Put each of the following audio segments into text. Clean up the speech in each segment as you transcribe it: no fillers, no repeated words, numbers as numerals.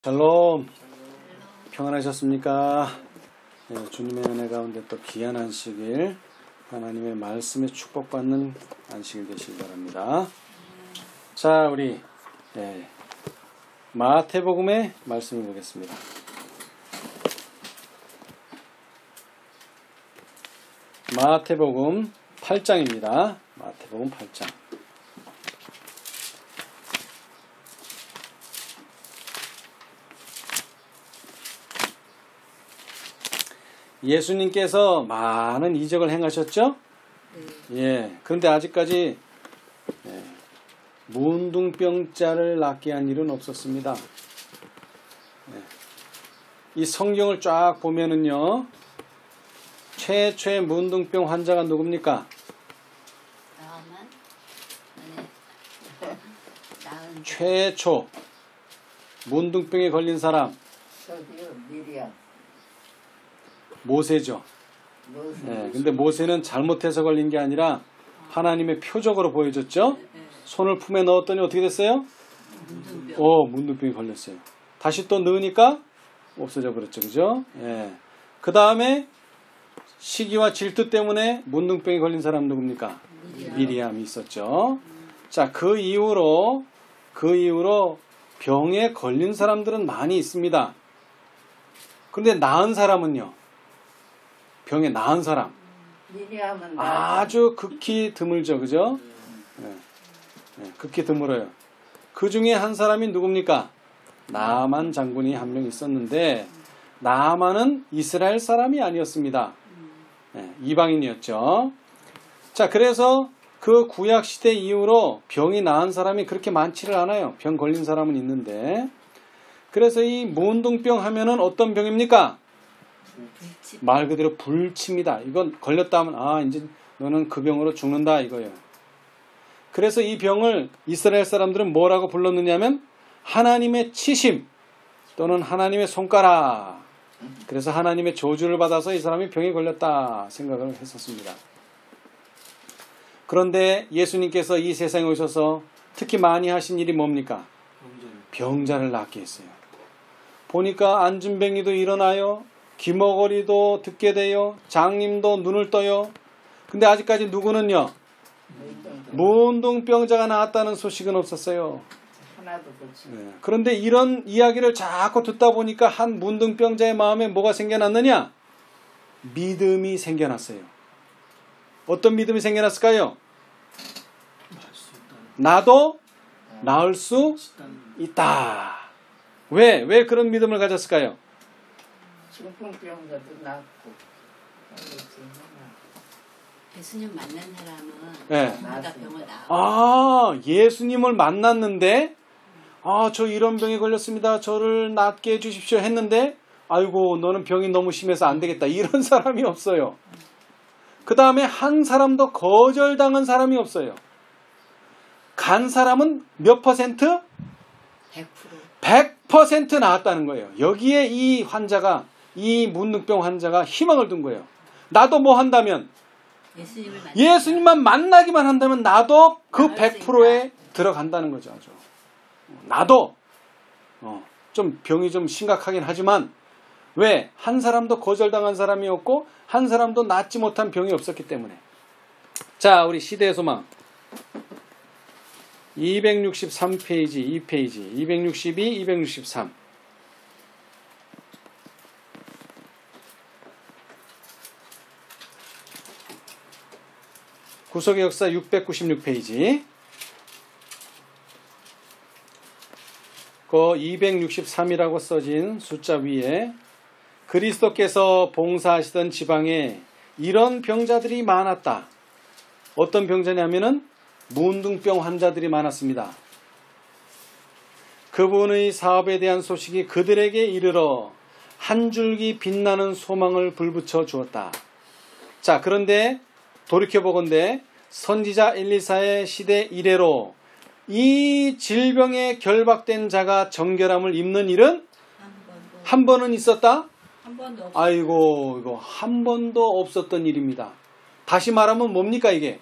샬롬, 평안하셨습니까? 네, 주님의 은혜 가운데 또 귀한 안식일, 하나님의 말씀에 축복받는 안식일 되시기 바랍니다. 자, 우리 마태복음의 말씀을 보겠습니다. 마태복음 8장입니다. 마태복음 8장. 예수님께서 많은 이적을 행하셨죠? 그런데 아직까지 문둥병자를 낫게 한 일은 없었습니다. 이 성경을 쫙 보면은요, 최초의 문둥병 환자가 누굽니까? 최초 문둥병에 걸린 사람 모세죠. 근데 모세는 잘못해서 걸린 게 아니라 하나님의 표적으로 보여줬죠. 손을 품에 넣었더니 어떻게 됐어요? 문둥병이 걸렸어요. 다시 또 넣으니까 없어져 버렸죠. 그죠? 그 다음에 시기와 질투 때문에 문둥병이 걸린 사람 누굽니까? 미리암이 있었죠. 자, 그 이후로 병에 걸린 사람들은 많이 있습니다. 그런데 나은 사람은요? 병에 나은 사람 아주 극히 드물죠. 그죠? 극히 드물어요. 그 중에 한 사람이 누굽니까? 나아만 장군이 한 명 있었는데 나아만은 이스라엘 사람이 아니었습니다. 이방인이었죠. 자, 그래서 그 구약시대 이후로 병이 나은 사람이 그렇게 많지를 않아요. 병 걸린 사람은 있는데, 그래서 이 문둥병 하면은 어떤 병입니까? 말 그대로 불치입니다. 이건 걸렸다 하면 이제 너는 그 병으로 죽는다 이거예요. 그래서 이 병을 이스라엘 사람들은 뭐라고 불렀느냐면 하나님의 치심 또는 하나님의 손가락. 그래서 하나님의 저주를 받아서 이 사람이 병에 걸렸다 생각을 했었습니다. 그런데 예수님께서 이 세상에 오셔서 특히 많이 하신 일이 뭡니까? 병자를 낫게 했어요. 보니까 안진뱅이도 일어나요. 귀머거리도 듣게 돼요. 장님도 눈을 떠요. 근데 아직까지 누구는요? 문둥병자가 나왔다는 소식은 없었어요. 그런데 이런 이야기를 자꾸 듣다 보니까 한 문둥병자의 마음에 뭐가 생겨났느냐? 믿음이 생겨났어요. 어떤 믿음이 생겨났을까요? 나도 나을 수 있다. 왜 그런 믿음을 가졌을까요? 중풍병자도 낫고. 예수님 만난 사람은 내가 병을 나. 예수님을 만났는데 저 이런 병에 걸렸습니다. 저를 낫게 해주십시오 했는데 아이고 너는 병이 너무 심해서 안 되겠다. 이런 사람이 없어요. 그 다음에 한 사람도 거절당한 사람이 없어요. 간 사람은 몇 퍼센트? 100% 나았다는 거예요. 여기에 이 문둥병 환자가 희망을 둔 거예요. 나도 뭐 한다면 예수님만 만나기만 한다면 나도 그 100%에 들어간다는 거죠. 아주. 나도 좀 병이 좀 심각하긴 하지만 왜? 한 사람도 거절당한 사람이 없고 한 사람도 낫지 못한 병이 없었기 때문에. 자, 우리 시대의 소망 263페이지 2페이지 262, 263 구속의 역사 696페이지 그 263이라고 써진 숫자 위에 그리스도께서 봉사하시던 지방에 이런 병자들이 많았다. 어떤 병자냐면은 문둥병 환자들이 많았습니다. 그분의 사업에 대한 소식이 그들에게 이르러 한 줄기 빛나는 소망을 불붙여 주었다. 자, 그런데 돌이켜보건대 선지자 엘리사의 시대 이래로 이 질병에 결박된 자가 정결함을 입는 일은 한 번은 있었다? 한 번도 없었다. 아이고, 이거 한 번도 없었던 일입니다. 다시 말하면 뭡니까 이게?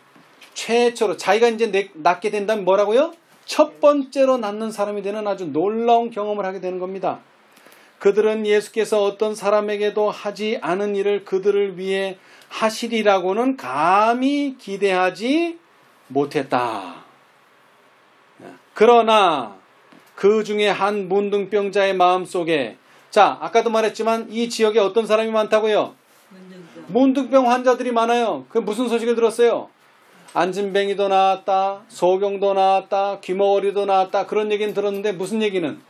최초로 자기가 이제 낫게 된다면 뭐라고요? 첫 번째로 낫는 사람이 되는 아주 놀라운 경험을 하게 되는 겁니다. 그들은 예수께서 어떤 사람에게도 하지 않은 일을 그들을 위해 하시리라고는 감히 기대하지 못했다. 그러나 그 중에 한 문둥병자의 마음속에, 자, 아까도 말했지만 이 지역에 어떤 사람이 많다고요? 문둥병 환자들이 많아요. 그 무슨 소식을 들었어요? 안진뱅이도 나왔다, 소경도 나왔다, 귀머거리도 나왔다, 그런 얘기는 들었는데 무슨 얘기는?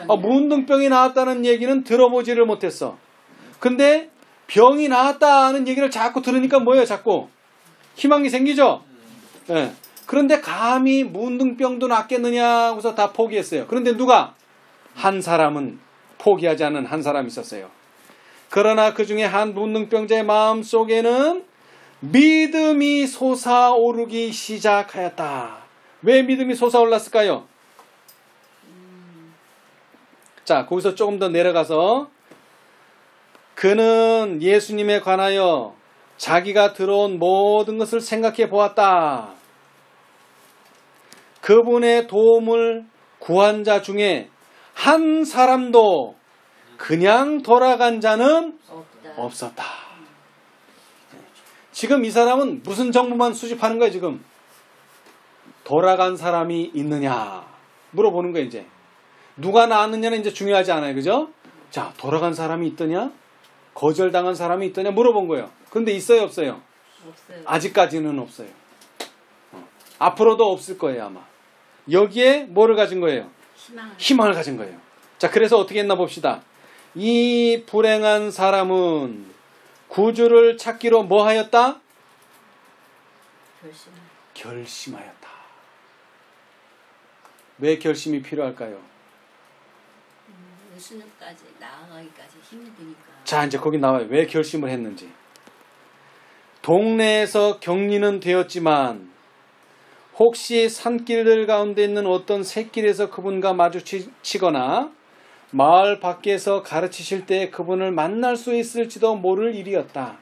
문둥병이 나왔다는 얘기는 들어보지를 못했어. 근데 병이 나왔다는 얘기를 자꾸 들으니까 뭐예요? 자꾸 희망이 생기죠? 네. 그런데 감히 문둥병도 낫겠느냐 하고서 다 포기했어요. 그런데 누가? 한 사람은 포기하지 않은 한 사람이 있었어요. 그러나 그 중에 한 문둥병자의 마음속에는 믿음이 솟아오르기 시작하였다. 왜 믿음이 솟아올랐을까요? 자, 거기서 조금 더 내려가서 그는 예수님에 관하여 자기가 들어온 모든 것을 생각해 보았다. 그분의 도움을 구한 자 중에 한 사람도 그냥 돌아간 자는 없었다. 지금 이 사람은 무슨 정보만 수집하는 거예요, 지금? 돌아간 사람이 있느냐 물어보는 거예요, 이제. 누가 나왔느냐는 이제 중요하지 않아요, 그죠? 자, 돌아간 사람이 있더냐? 거절당한 사람이 있더냐 물어본 거예요. 근데 있어요, 없어요? 없어요. 아직까지는 없어요. 앞으로도 없을 거예요, 아마. 여기에 뭐를 가진 거예요? 희망을 가진 거예요. 자, 그래서 어떻게 했나 봅시다. 이 불행한 사람은 구주를 찾기로 뭐 하였다? 결심하였다. 왜 결심이 필요할까요? 예수님까지 나아가기까지 힘이 드니까. 자, 이제 거기 나와요. 왜 결심을 했는지. 동네에서 격리는 되었지만 혹시 산길들 가운데 있는 어떤 샛길에서 그분과 마주치거나 마을 밖에서 가르치실 때 그분을 만날 수 있을지도 모를 일이었다.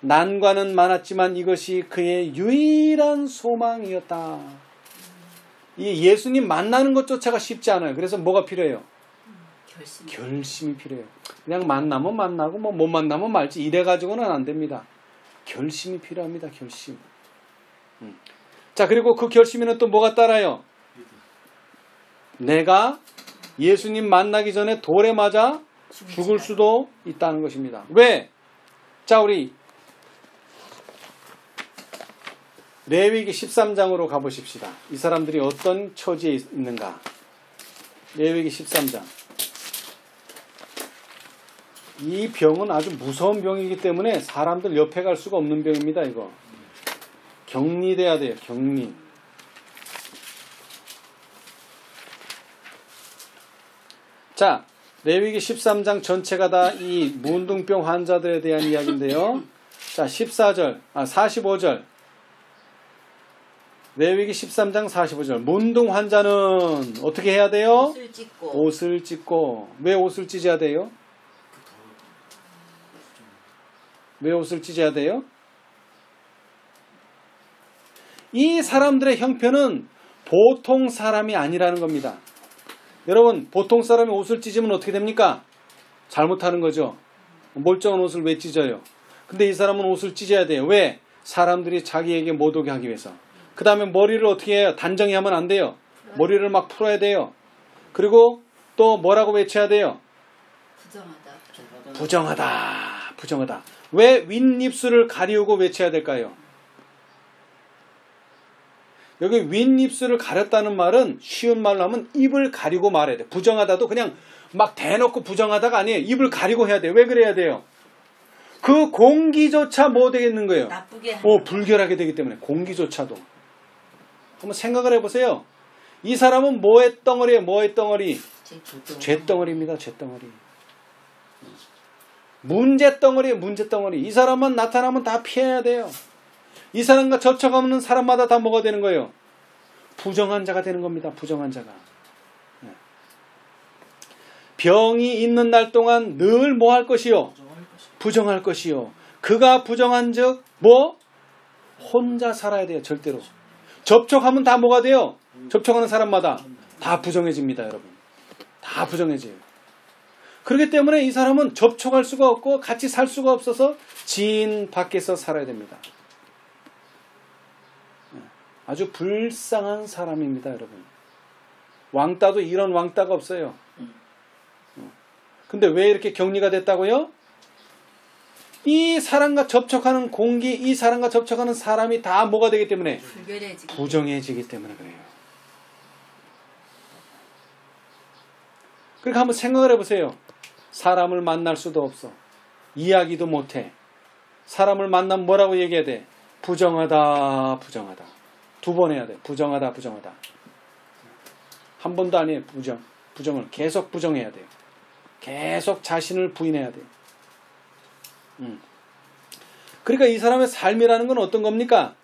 난관은 많았지만 이것이 그의 유일한 소망이었다. 이 예수님 만나는 것조차가 쉽지 않아요. 그래서 뭐가 필요해요? 결심이 필요해요. 그냥 만나면 만나고 뭐 못 만나면 말지 이래가지고는 안 됩니다. 결심이 필요합니다. 결심. 자, 그리고 그 결심에는 또 뭐가 따라요? 내가 예수님 만나기 전에 돌에 맞아 죽을 수도 있다는 것입니다. 왜? 자, 우리 레위기 13장으로 가보십시다. 이 사람들이 어떤 처지에 있는가. 레위기 13장. 이 병은 아주 무서운 병이기 때문에 사람들 옆에 갈 수가 없는 병입니다. 이거 격리돼야 돼요. 격리. 자, 레위기 13장 전체가 다 이 문둥병 환자들에 대한 이야기인데요. 자, 45절. 레위기 13장 45절. 문둥 환자는 어떻게 해야 돼요? 옷을 찢고. 왜 옷을 찢어야 돼요? 왜 옷을 찢어야 돼요? 이 사람들의 형편은 보통 사람이 아니라는 겁니다. 여러분, 보통 사람이 옷을 찢으면 어떻게 됩니까? 잘못하는 거죠. 멀쩡한 옷을 왜 찢어요? 근데 이 사람은 옷을 찢어야 돼요. 왜? 사람들이 자기에게 못 오게 하기 위해서. 그 다음에 머리를 어떻게 해요? 단정히 하면 안 돼요. 머리를 막 풀어야 돼요. 그리고 또 뭐라고 외쳐야 돼요? 부정하다. 왜 윗입술을 가리우고 외쳐야 될까요? 여기 윗입술을 가렸다는 말은 쉬운 말로 하면 입을 가리고 말해야 돼. 부정하다도 그냥 막 대놓고 부정하다가 아니에요. 입을 가리고 해야 돼요. 왜 그래야 돼요? 그 공기조차 뭐 되겠는 거예요? 나쁘게 불결하게 되기 때문에 공기조차도. 한번 생각을 해보세요. 이 사람은 뭐의 덩어리예요? 뭐의 덩어리? 죄덩어리입니다. 죄덩어리. 문제덩어리예요. 문제덩어리. 이 사람만 나타나면 다 피해야 돼요. 이 사람과 접촉하는 사람마다 다 뭐가 되는 거예요? 부정한 자가 되는 겁니다. 부정한 자가. 병이 있는 날 동안 늘 뭐 할 것이요? 부정할 것이요. 그가 부정한 즉 뭐? 혼자 살아야 돼요. 절대로. 접촉하면 다 뭐가 돼요? 접촉하는 사람마다 다 부정해집니다. 여러분. 다 부정해져요. 그렇기 때문에 이 사람은 접촉할 수가 없고 같이 살 수가 없어서 지인 밖에서 살아야 됩니다. 아주 불쌍한 사람입니다, 여러분. 왕따도 이런 왕따가 없어요. 근데 왜 이렇게 격리가 됐다고요? 이 사람과 접촉하는 공기, 이 사람과 접촉하는 사람이 다 뭐가 되기 때문에? 부정해지기 때문에 그래요. 그러니까 한번 생각을 해보세요. 사람을 만날 수도 없어. 이야기도 못해. 사람을 만나면 뭐라고 얘기해야 돼? 부정하다, 부정하다. 2번 해야 돼. 부정하다, 부정하다. 한 번도 아니에요. 부정을 계속 부정해야 돼요. 계속 자신을 부인해야 돼요. 그러니까 이 사람의 삶이라는 건 어떤 겁니까?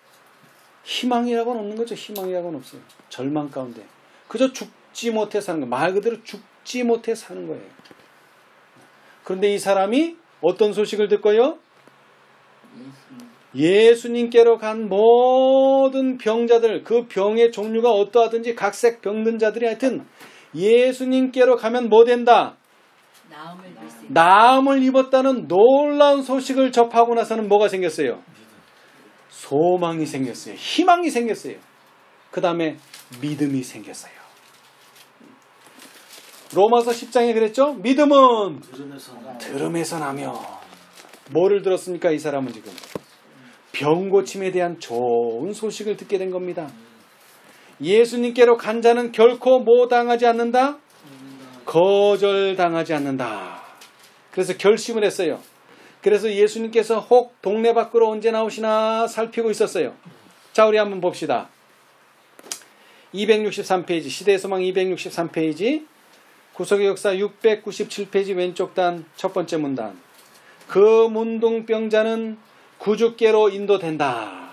희망이라고는 없는 거죠. 희망이라고는 없어요. 절망 가운데. 그저 죽지 못해 사는 거예요. 말 그대로 죽지 못해 사는 거예요. 그런데 이 사람이 어떤 소식을 듣고요? 예수님께로 간 모든 병자들, 그 병의 종류가 어떠하든지 각색 병든 자들이 하여튼 예수님께로 가면 뭐 된다? 나음을 입었다는 놀라운 소식을 접하고 나서는 뭐가 생겼어요? 소망이 생겼어요. 희망이 생겼어요. 그 다음에 믿음이 생겼어요. 로마서 10장에 그랬죠? 믿음은 들음에서 나며. 뭐를 들었습니까? 이 사람은 지금 병 고침에 대한 좋은 소식을 듣게 된 겁니다. 예수님께로 간 자는 결코 뭐 당하지 않는다? 거절당하지 않는다. 그래서 결심을 했어요. 그래서 예수님께서 혹 동네 밖으로 언제 나오시나 살피고 있었어요. 자, 우리 한번 봅시다. 263페이지, 시대의 소망 263페이지, 구속의 역사 697페이지 왼쪽 단 첫 번째 문단. 그 문둥병자는 구주께로 인도된다.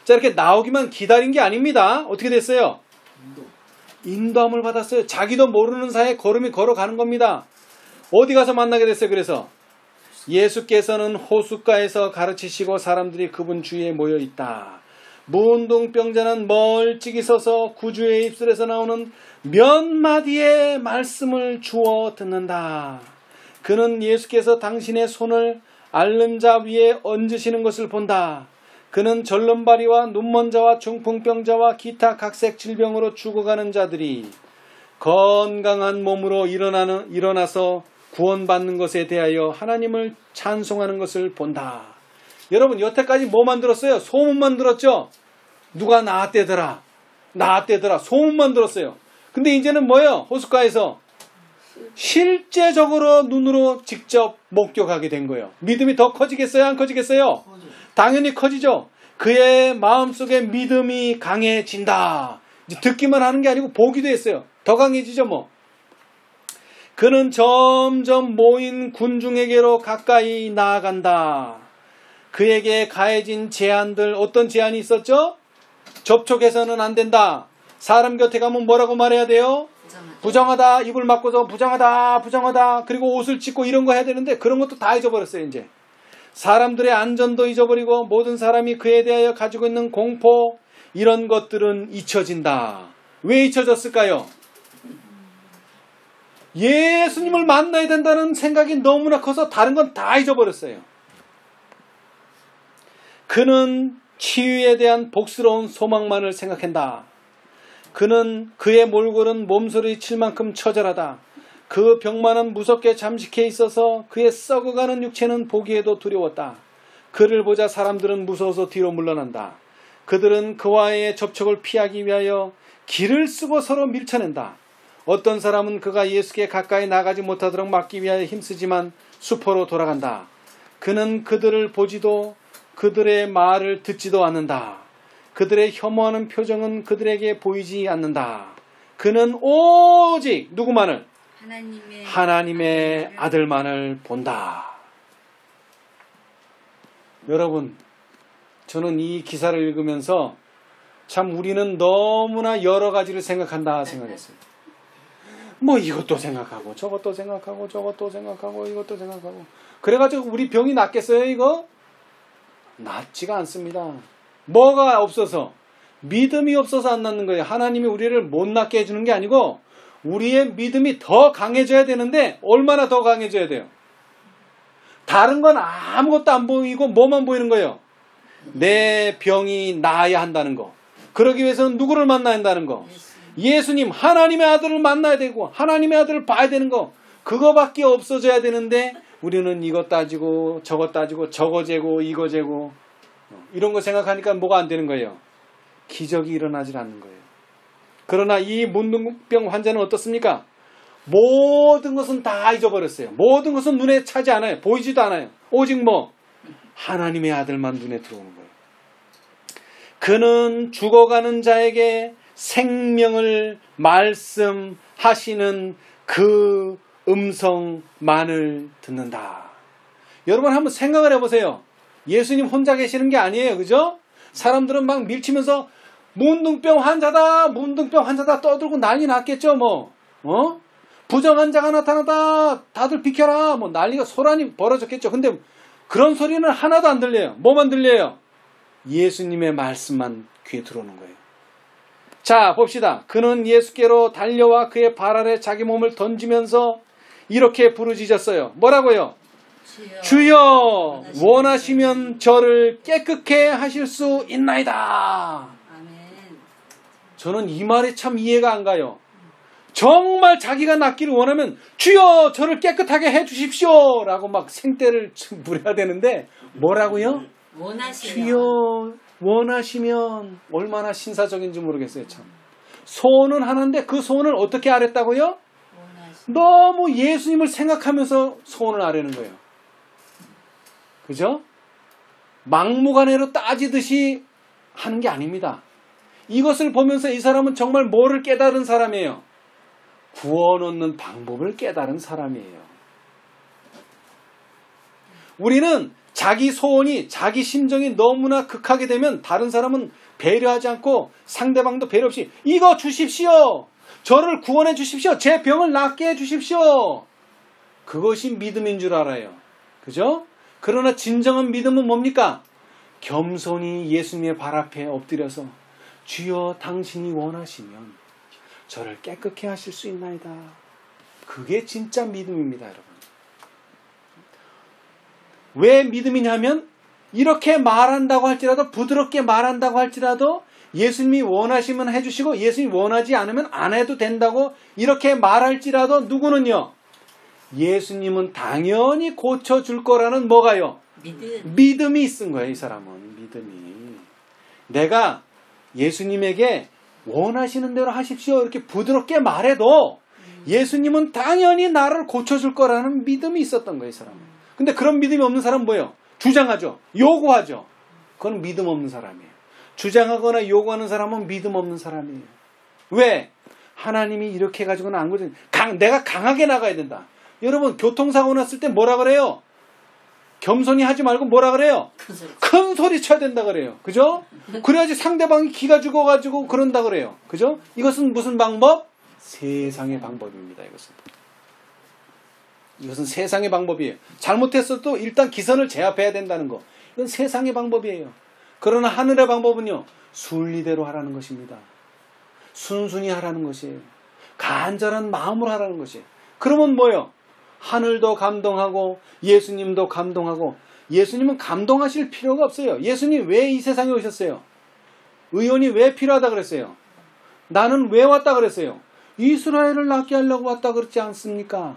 자, 이렇게 나오기만 기다린 게 아닙니다. 어떻게 됐어요? 인도함을 받았어요. 자기도 모르는 사이에 걸음이 걸어가는 겁니다. 어디 가서 만나게 됐어요? 그래서 예수께서는 호숫가에서 가르치시고 사람들이 그분 주위에 모여 있다. 문둥병자는 멀찍이 서서 구주의 입술에서 나오는 몇 마디의 말씀을 주워 듣는다. 그는 예수께서 당신의 손을 앓는 자 위에 얹으시는 것을 본다. 그는 절름발이와 눈먼 자와 중풍병자와 기타 각색 질병으로 죽어가는 자들이 건강한 몸으로 일어나서 구원받는 것에 대하여 하나님을 찬송하는 것을 본다. 여러분, 여태까지 뭐만 들었어요? 소문만 들었죠? 누가 나았대더라. 나았대더라. 소문만 들었어요. 근데 이제는 뭐예요? 호숫가에서 실제적으로 눈으로 직접 목격하게 된 거예요. 믿음이 더 커지겠어요? 안 커지겠어요? 당연히 커지죠. 그의 마음속에 믿음이 강해진다. 이제 듣기만 하는 게 아니고 보기도 했어요. 더 강해지죠 뭐. 그는 점점 모인 군중에게로 가까이 나아간다. 그에게 가해진 제한들, 어떤 제한이 있었죠? 접촉해서는 안 된다. 사람 곁에 가면 뭐라고 말해야 돼요? 부정하다. 입을 막고서 부정하다, 부정하다. 그리고 옷을 찢고 이런 거 해야 되는데 그런 것도 다 잊어버렸어요. 이제 사람들의 안전도 잊어버리고 모든 사람이 그에 대하여 가지고 있는 공포, 이런 것들은 잊혀진다. 왜 잊혀졌을까요? 예수님을 만나야 된다는 생각이 너무나 커서 다른 건 다 잊어버렸어요. 그는 치유에 대한 복스러운 소망만을 생각한다. 그는 그의 몰골은 몸소리 칠 만큼 처절하다. 그 병만은 무섭게 잠식해 있어서 그의 썩어가는 육체는 보기에도 두려웠다. 그를 보자 사람들은 무서워서 뒤로 물러난다. 그들은 그와의 접촉을 피하기 위하여 길을 쓰고 서로 밀쳐낸다. 어떤 사람은 그가 예수께 가까이 나가지 못하도록 막기 위하여 힘쓰지만 수포로 돌아간다. 그는 그들을 보지도 그들의 말을 듣지도 않는다. 그들의 혐오하는 표정은 그들에게 보이지 않는다. 그는 오직 누구만을? 하나님의 아들만을 본다. 여러분, 저는 이 기사를 읽으면서 참 우리는 너무나 여러 가지를 생각한다 생각했어요. 뭐 이것도 생각하고 저것도 생각하고 저것도 생각하고 이것도 생각하고, 그래가지고 우리 병이 낫겠어요? 이거? 낫지가 않습니다. 뭐가 없어서? 믿음이 없어서 안 낫는 거예요. 하나님이 우리를 못 낫게 해주는 게 아니고 우리의 믿음이 더 강해져야 되는데 얼마나 더 강해져야 돼요? 다른 건 아무것도 안 보이고 뭐만 보이는 거예요? 내 병이 나아야 한다는 거. 그러기 위해서는 누구를 만나야 한다는 거? 예수님, 하나님의 아들을 만나야 되고 하나님의 아들을 봐야 되는 거. 그거밖에 없어져야 되는데 우리는 이것 따지고 저것 따지고 저거 재고 이거 재고 이런 거 생각하니까 뭐가 안 되는 거예요? 기적이 일어나질 않는 거예요. 그러나 이 문둥병 환자는 어떻습니까? 모든 것은 다 잊어버렸어요. 모든 것은 눈에 차지 않아요. 보이지도 않아요. 오직 뭐? 하나님의 아들만 눈에 들어오는 거예요. 그는 죽어가는 자에게 생명을 말씀하시는 그 음성만을 듣는다. 여러분 한번 생각을 해보세요. 예수님 혼자 계시는 게 아니에요. 그죠? 사람들은 막 밀치면서 문둥병 환자다, 문둥병 환자다 떠들고 난리 났겠죠. 뭐 부정 환자가 나타나다, 다들 비켜라, 뭐 난리가 소란이 벌어졌겠죠. 근데 그런 소리는 하나도 안 들려요. 뭐만 들려요? 예수님의 말씀만 귀에 들어오는 거예요. 자, 봅시다. 그는 예수께로 달려와 그의 발 아래 자기 몸을 던지면서 이렇게 부르짖었어요. 뭐라고요? 주여, 원하시면 저를 깨끗게 하실 수 있나이다. 아멘. 저는 이 말이 참 이해가 안 가요. 정말 자기가 낫기를 원하면 주여, 저를 깨끗하게 해 주십시오 라고 막 생떼를 부려야 되는데 뭐라고요? 원하시면. 주여, 원하시면. 얼마나 신사적인지 모르겠어요. 참. 소원은 하는데 그 소원을 어떻게 아랬다고요? 원하시면. 너무 예수님을 생각하면서 소원을 아뢰는 거예요. 그죠? 막무가내로 따지듯이 하는 게 아닙니다. 이것을 보면서 이 사람은 정말 뭐를 깨달은 사람이에요? 구원 얻는 방법을 깨달은 사람이에요. 우리는 자기 소원이, 자기 심정이 너무나 극하게 되면 다른 사람은 배려하지 않고 상대방도 배려 없이 이거 주십시오. 저를 구원해 주십시오. 제 병을 낫게 해 주십시오. 그것이 믿음인 줄 알아요. 그죠? 그러나 진정한 믿음은 뭡니까? 겸손히 예수님의 발 앞에 엎드려서 주여, 당신이 원하시면 저를 깨끗게 하실 수 있나이다. 그게 진짜 믿음입니다, 여러분. 왜 믿음이냐면 이렇게 말한다고 할지라도, 부드럽게 말한다고 할지라도 예수님이 원하시면 해주시고 예수님이 원하지 않으면 안 해도 된다고 이렇게 말할지라도 누구는요? 예수님은 당연히 고쳐줄 거라는 뭐가요? 믿음이 있은 거예요. 이 사람은 믿음이. 내가 예수님에게 원하시는 대로 하십시오 이렇게 부드럽게 말해도 예수님은 당연히 나를 고쳐줄 거라는 믿음이 있었던 거예요. 이 사람은. 근데 그런 믿음이 없는 사람은 뭐예요? 주장하죠. 요구하죠. 그건 믿음 없는 사람이에요. 주장하거나 요구하는 사람은 믿음 없는 사람이에요. 왜? 하나님이 이렇게 해가지고는 안 그러지. 내가 강하게 나가야 된다. 여러분 교통사고 났을 때 뭐라 그래요? 겸손히 하지 말고 뭐라 그래요? 큰 소리 쳐야 된다 그래요. 그죠? 그래야지 상대방이 기가 죽어가지고 그런다 그래요. 그죠? 이것은 무슨 방법? 세상의 방법입니다. 이것은 세상의 방법이에요. 잘못했어도 일단 기선을 제압해야 된다는 거. 이건 세상의 방법이에요. 그러나 하늘의 방법은요. 순리대로 하라는 것입니다. 순순히 하라는 것이에요. 간절한 마음으로 하라는 것이에요. 그러면 뭐예요? 하늘도 감동하고 예수님도 감동하고. 예수님은 감동하실 필요가 없어요. 예수님 왜 이 세상에 오셨어요? 의원이 왜 필요하다 그랬어요? 나는 왜 왔다 그랬어요? 이스라엘을 낫게 하려고 왔다 그랬지 않습니까?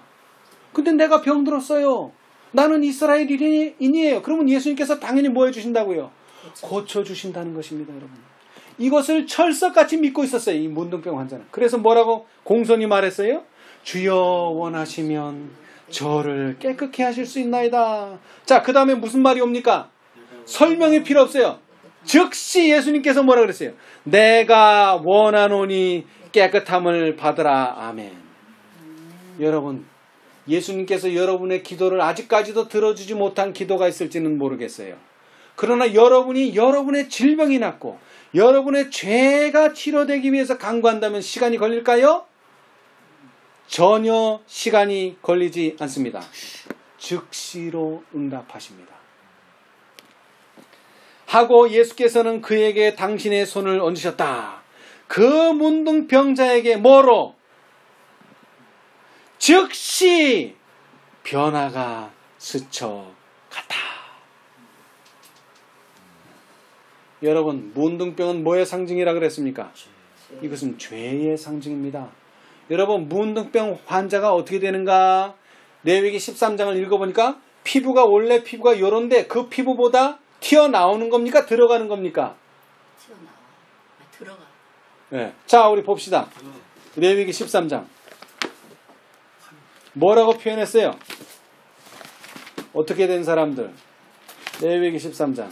근데 내가 병들었어요. 나는 이스라엘인이에요. 그러면 예수님께서 당연히 뭐 해주신다고요? 고쳐주신다는 것입니다, 여러분. 이것을 철석같이 믿고 있었어요, 이 문둥병 환자는. 그래서 뭐라고 공손히 말했어요? 주여, 원하시면 저를 깨끗게 하실 수 있나이다. 자, 그 다음에 무슨 말이 옵니까? 설명이 필요 없어요. 즉시 예수님께서 뭐라 그랬어요? 내가 원하노니 깨끗함을 받으라. 아멘. 여러분, 예수님께서 여러분의 기도를 아직까지도 들어주지 못한 기도가 있을지는 모르겠어요. 그러나 여러분이 여러분의 질병이 낫고 여러분의 죄가 치료되기 위해서 간구한다면 시간이 걸릴까요? 전혀 시간이 걸리지 않습니다. 즉시로 응답하십니다. 하고 예수께서는 그에게 당신의 손을 얹으셨다. 그 문둥병자에게 뭐로? 즉시 변화가 스쳐갔다. 여러분, 문둥병은 뭐의 상징이라 그랬습니까? 이것은 죄의 상징입니다. 여러분, 문둥병 환자가 어떻게 되는가? 레위기 13장을 읽어보니까 피부가 원래 피부가 요런데 그 피부보다 튀어나오는 겁니까? 들어가는 겁니까? 튀어나와. 들어가. 네. 자, 우리 봅시다. 레위기 13장. 뭐라고 표현했어요? 어떻게 된 사람들? 레위기 13장.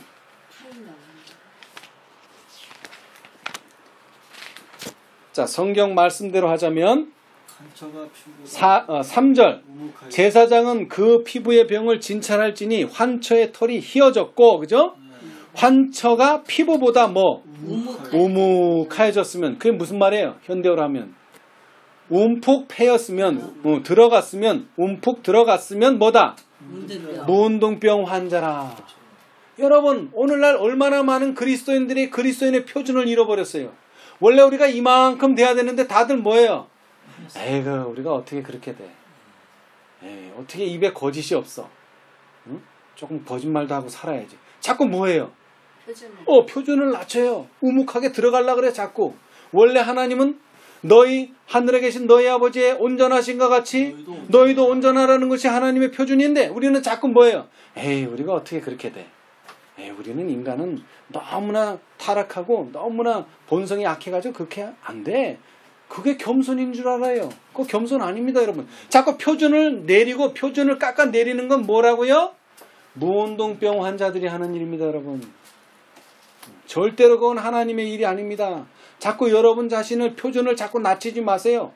자, 성경 말씀대로 하자면 3절. 제사장은 그 피부의 병을 진찰할지니 환처의 털이 휘어졌고, 그죠? 환처가 피부보다 뭐 우묵하여졌으면, 그게 무슨 말이에요? 현대어로 하면 움푹 패였으면, 들어갔으면, 움푹 들어갔으면 뭐다? 문둥병 환자라. 여러분, 오늘날 얼마나 많은 그리스도인들이 그리스도인의 표준을 잃어버렸어요. 원래 우리가 이만큼 돼야 되는데 다들 뭐예요? 에이그, 우리가 어떻게 그렇게 돼? 에이, 어떻게 입에 거짓이 없어? 응? 조금 거짓말도 하고 살아야지. 자꾸 뭐예요? 표준을 낮춰요. 우묵하게 들어가려고 그래, 자꾸. 원래 하나님은 너희 하늘에 계신 너희 아버지의 온전하신과 같이 너희도 온전하라는 것이 하나님의 표준인데 우리는 자꾸 뭐예요? 에이, 우리가 어떻게 그렇게 돼? 에이, 우리는 인간은 너무나 타락하고 너무나 본성이 약해가지고 그렇게 안 돼. 그게 겸손인 줄 알아요. 그거 겸손 아닙니다, 여러분. 자꾸 표준을 내리고 표준을 깎아내리는 건 뭐라고요? 무운동병 환자들이 하는 일입니다, 여러분. 절대로 그건 하나님의 일이 아닙니다. 자꾸 여러분 자신을 표준을 자꾸 낮추지 마세요.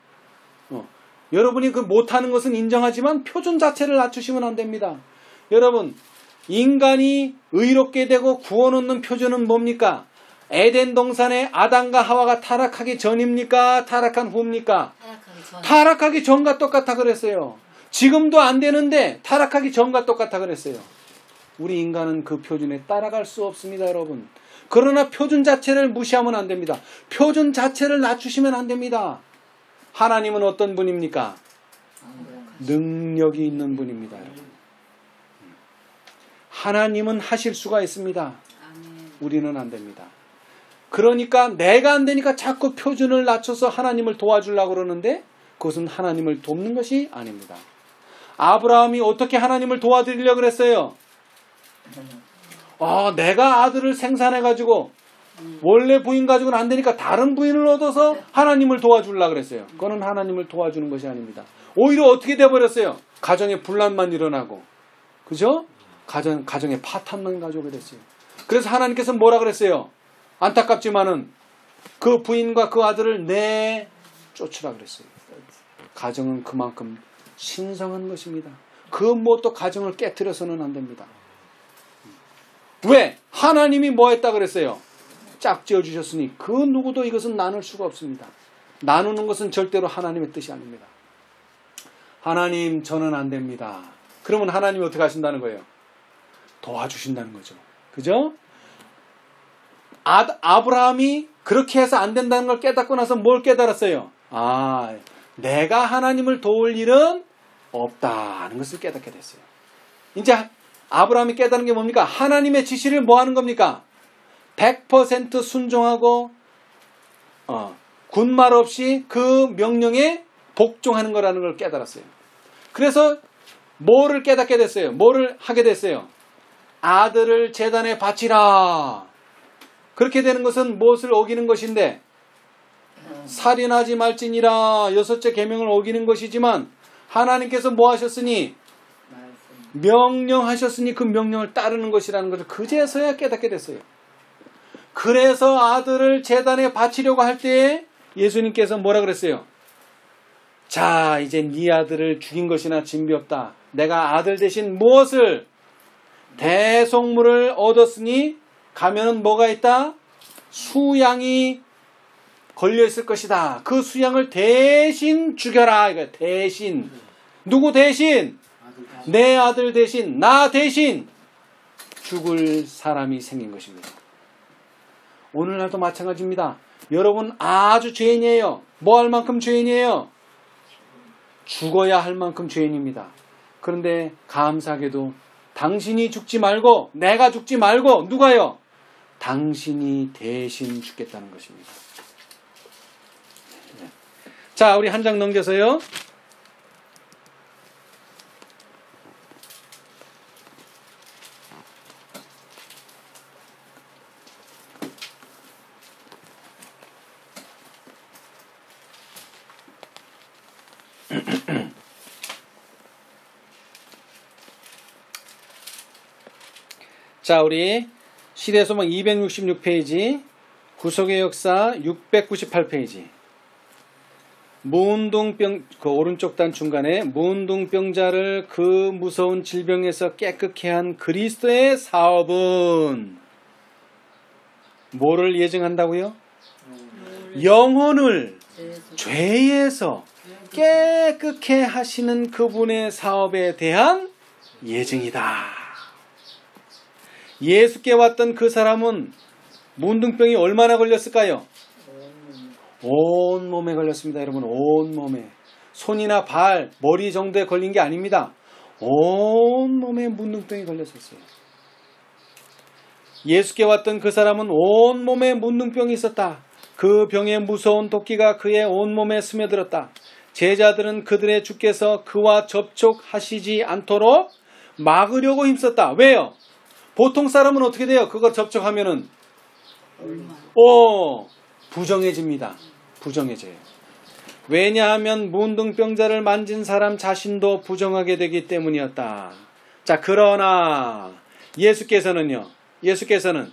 여러분이 그 못하는 것은 인정하지만 표준 자체를 낮추시면 안 됩니다. 여러분, 인간이 의롭게 되고 구원 얻는 표준은 뭡니까? 에덴 동산에 아담과 하와가 타락하기 전입니까? 타락한 후입니까? 타락하기 전과 똑같아 그랬어요. 지금도 안 되는데 타락하기 전과 똑같아 그랬어요. 우리 인간은 그 표준에 따라갈 수 없습니다, 여러분. 그러나 표준 자체를 무시하면 안 됩니다. 표준 자체를 낮추시면 안 됩니다. 하나님은 어떤 분입니까? 능력이 있는 분입니다, 여러분. 하나님은 하실 수가 있습니다. 우리는 안 됩니다. 그러니까 내가 안 되니까 자꾸 표준을 낮춰서 하나님을 도와주려고 그러는데 그것은 하나님을 돕는 것이 아닙니다. 아브라함이 어떻게 하나님을 도와드리려고 그랬어요? 내가 아들을 생산해가지고 원래 부인 가지고는 안 되니까 다른 부인을 얻어서 하나님을 도와주려고 그랬어요. 그거는 하나님을 도와주는 것이 아닙니다. 오히려 어떻게 돼버렸어요? 가정에 분란만 일어나고, 그죠? 가정에 파탄만 가져오게 됐어요. 그래서 하나님께서 뭐라 그랬어요? 안타깝지만은 그 부인과 그 아들을 내쫓으라 그랬어요. 가정은 그만큼 신성한 것입니다. 그 무엇도 가정을 깨트려서는 안 됩니다. 왜? 하나님이 뭐 했다 그랬어요? 짝지어 주셨으니 그 누구도 이것은 나눌 수가 없습니다. 나누는 것은 절대로 하나님의 뜻이 아닙니다. 하나님, 저는 안 됩니다. 그러면 하나님이 어떻게 하신다는 거예요? 도와주신다는 거죠. 그죠? 아브라함이 그렇게 해서 안 된다는 걸 깨닫고 나서 뭘 깨달았어요? 내가 하나님을 도울 일은 없다는 것을 깨닫게 됐어요. 이제 아브라함이 깨달은 게 뭡니까? 하나님의 지시를 뭐 하는 겁니까? 100% 순종하고 군말 없이 그 명령에 복종하는 거라는 걸 깨달았어요. 그래서 뭐를 깨닫게 됐어요? 뭐를 하게 됐어요? 아들을 제단에 바치라. 그렇게 되는 것은 무엇을 어기는 것인데 살인하지 말지니라 6째 계명을 어기는 것이지만 하나님께서 뭐 하셨으니? 명령하셨으니 그 명령을 따르는 것이라는 것을 그제서야 깨닫게 됐어요. 그래서 아들을 제단에 바치려고 할 때에 예수님께서 뭐라 그랬어요? 자, 이제 네 아들을 죽인 것이나 진비 없다. 내가 아들 대신 무엇을? 대속물을 얻었으니 가면은 뭐가 있다? 수양이 걸려있을 것이다. 그 수양을 대신 죽여라. 이거 대신. 누구 대신? 내 아들 대신, 나 대신 죽을 사람이 생긴 것입니다. 오늘날도 마찬가지입니다. 여러분 아주 죄인이에요. 뭐 할 만큼 죄인이에요? 죽어야 할 만큼 죄인입니다. 그런데 감사하게도 당신이 죽지 말고 내가 죽지 말고 누가요? 당신이 대신 죽겠다는 것입니다. 자, 우리 한 장 넘겨서요. 자, 우리 시대소망 266페이지, 구속의 역사 698페이지. 무운동병, 그 오른쪽 단 중간에 무운동병자를 그 무서운 질병에서 깨끗게 한 그리스도의 사업은 뭐를 예증한다고요? 영혼을 죄에서 깨끗게 하시는 그분의 사업에 대한 예증이다. 예수께 왔던 그 사람은 문둥병이 얼마나 걸렸을까요? 온 몸에 걸렸습니다. 여러분, 온 몸에. 손이나 발, 머리 정도에 걸린 게 아닙니다. 온 몸에 문둥병이 걸렸었어요. 예수께 왔던 그 사람은 온 몸에 문둥병이 있었다. 그 병의 무서운 도끼가 그의 온 몸에 스며들었다. 제자들은 그들의 주께서 그와 접촉하시지 않도록 막으려고 힘썼다. 왜요? 보통 사람은 어떻게 돼요? 그거 접촉하면은 부정해집니다. 부정해져요. 왜냐하면 문둥병자를 만진 사람 자신도 부정하게 되기 때문이었다. 자, 그러나 예수께서는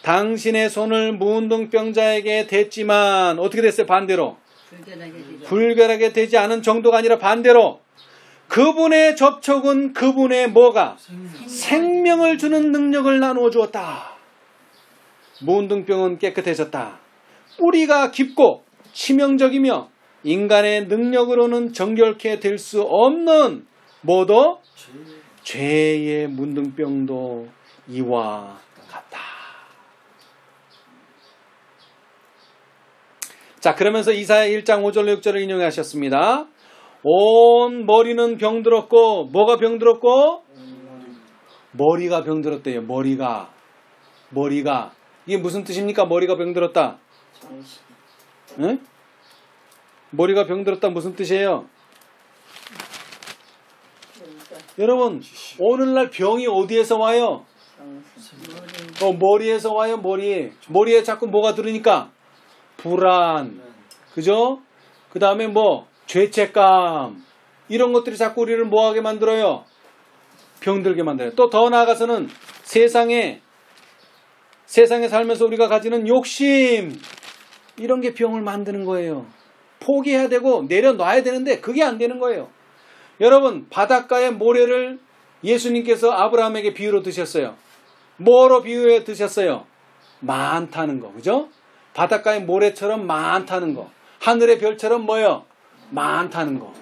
당신의 손을 문둥병자에게 댔지만 어떻게 됐어요? 반대로 불결하게 되지 않은 정도가 아니라 반대로 그분의 접촉은 그분의 뭐가? 생명을 주는 능력을 나누어 주었다. 문둥병은 깨끗해졌다. 뿌리가 깊고 치명적이며 인간의 능력으로는 정결케 될 수 없는 뭐도? 죄의 문둥병도 이와 같다. 자, 그러면서 이사야 1장 5절 6절을 인용하셨습니다. 온 머리는 병들었고 뭐가 병들었고? 머리가 병들었대요. 머리가 이게 무슨 뜻입니까? 머리가 병들었다. 응? 머리가 병들었다 무슨 뜻이에요? 여러분, 오늘날 병이 어디에서 와요? 머리에서 와요. 머리에 자꾸 뭐가 들으니까 불안, 그죠? 그 다음에 뭐 죄책감, 이런 것들이 자꾸 우리를 뭐하게 만들어요? 병들게 만들어요. 또 더 나아가서는 세상에 살면서 우리가 가지는 욕심, 이런 게 병을 만드는 거예요. 포기해야 되고 내려놔야 되는데 그게 안 되는 거예요. 여러분, 바닷가의 모래를 예수님께서 아브라함에게 비유로 드셨어요. 뭐로 비유해 드셨어요? 많다는 거, 그죠? 바닷가의 모래처럼 많다는 거. 하늘의 별처럼 뭐예요? 많다는 거.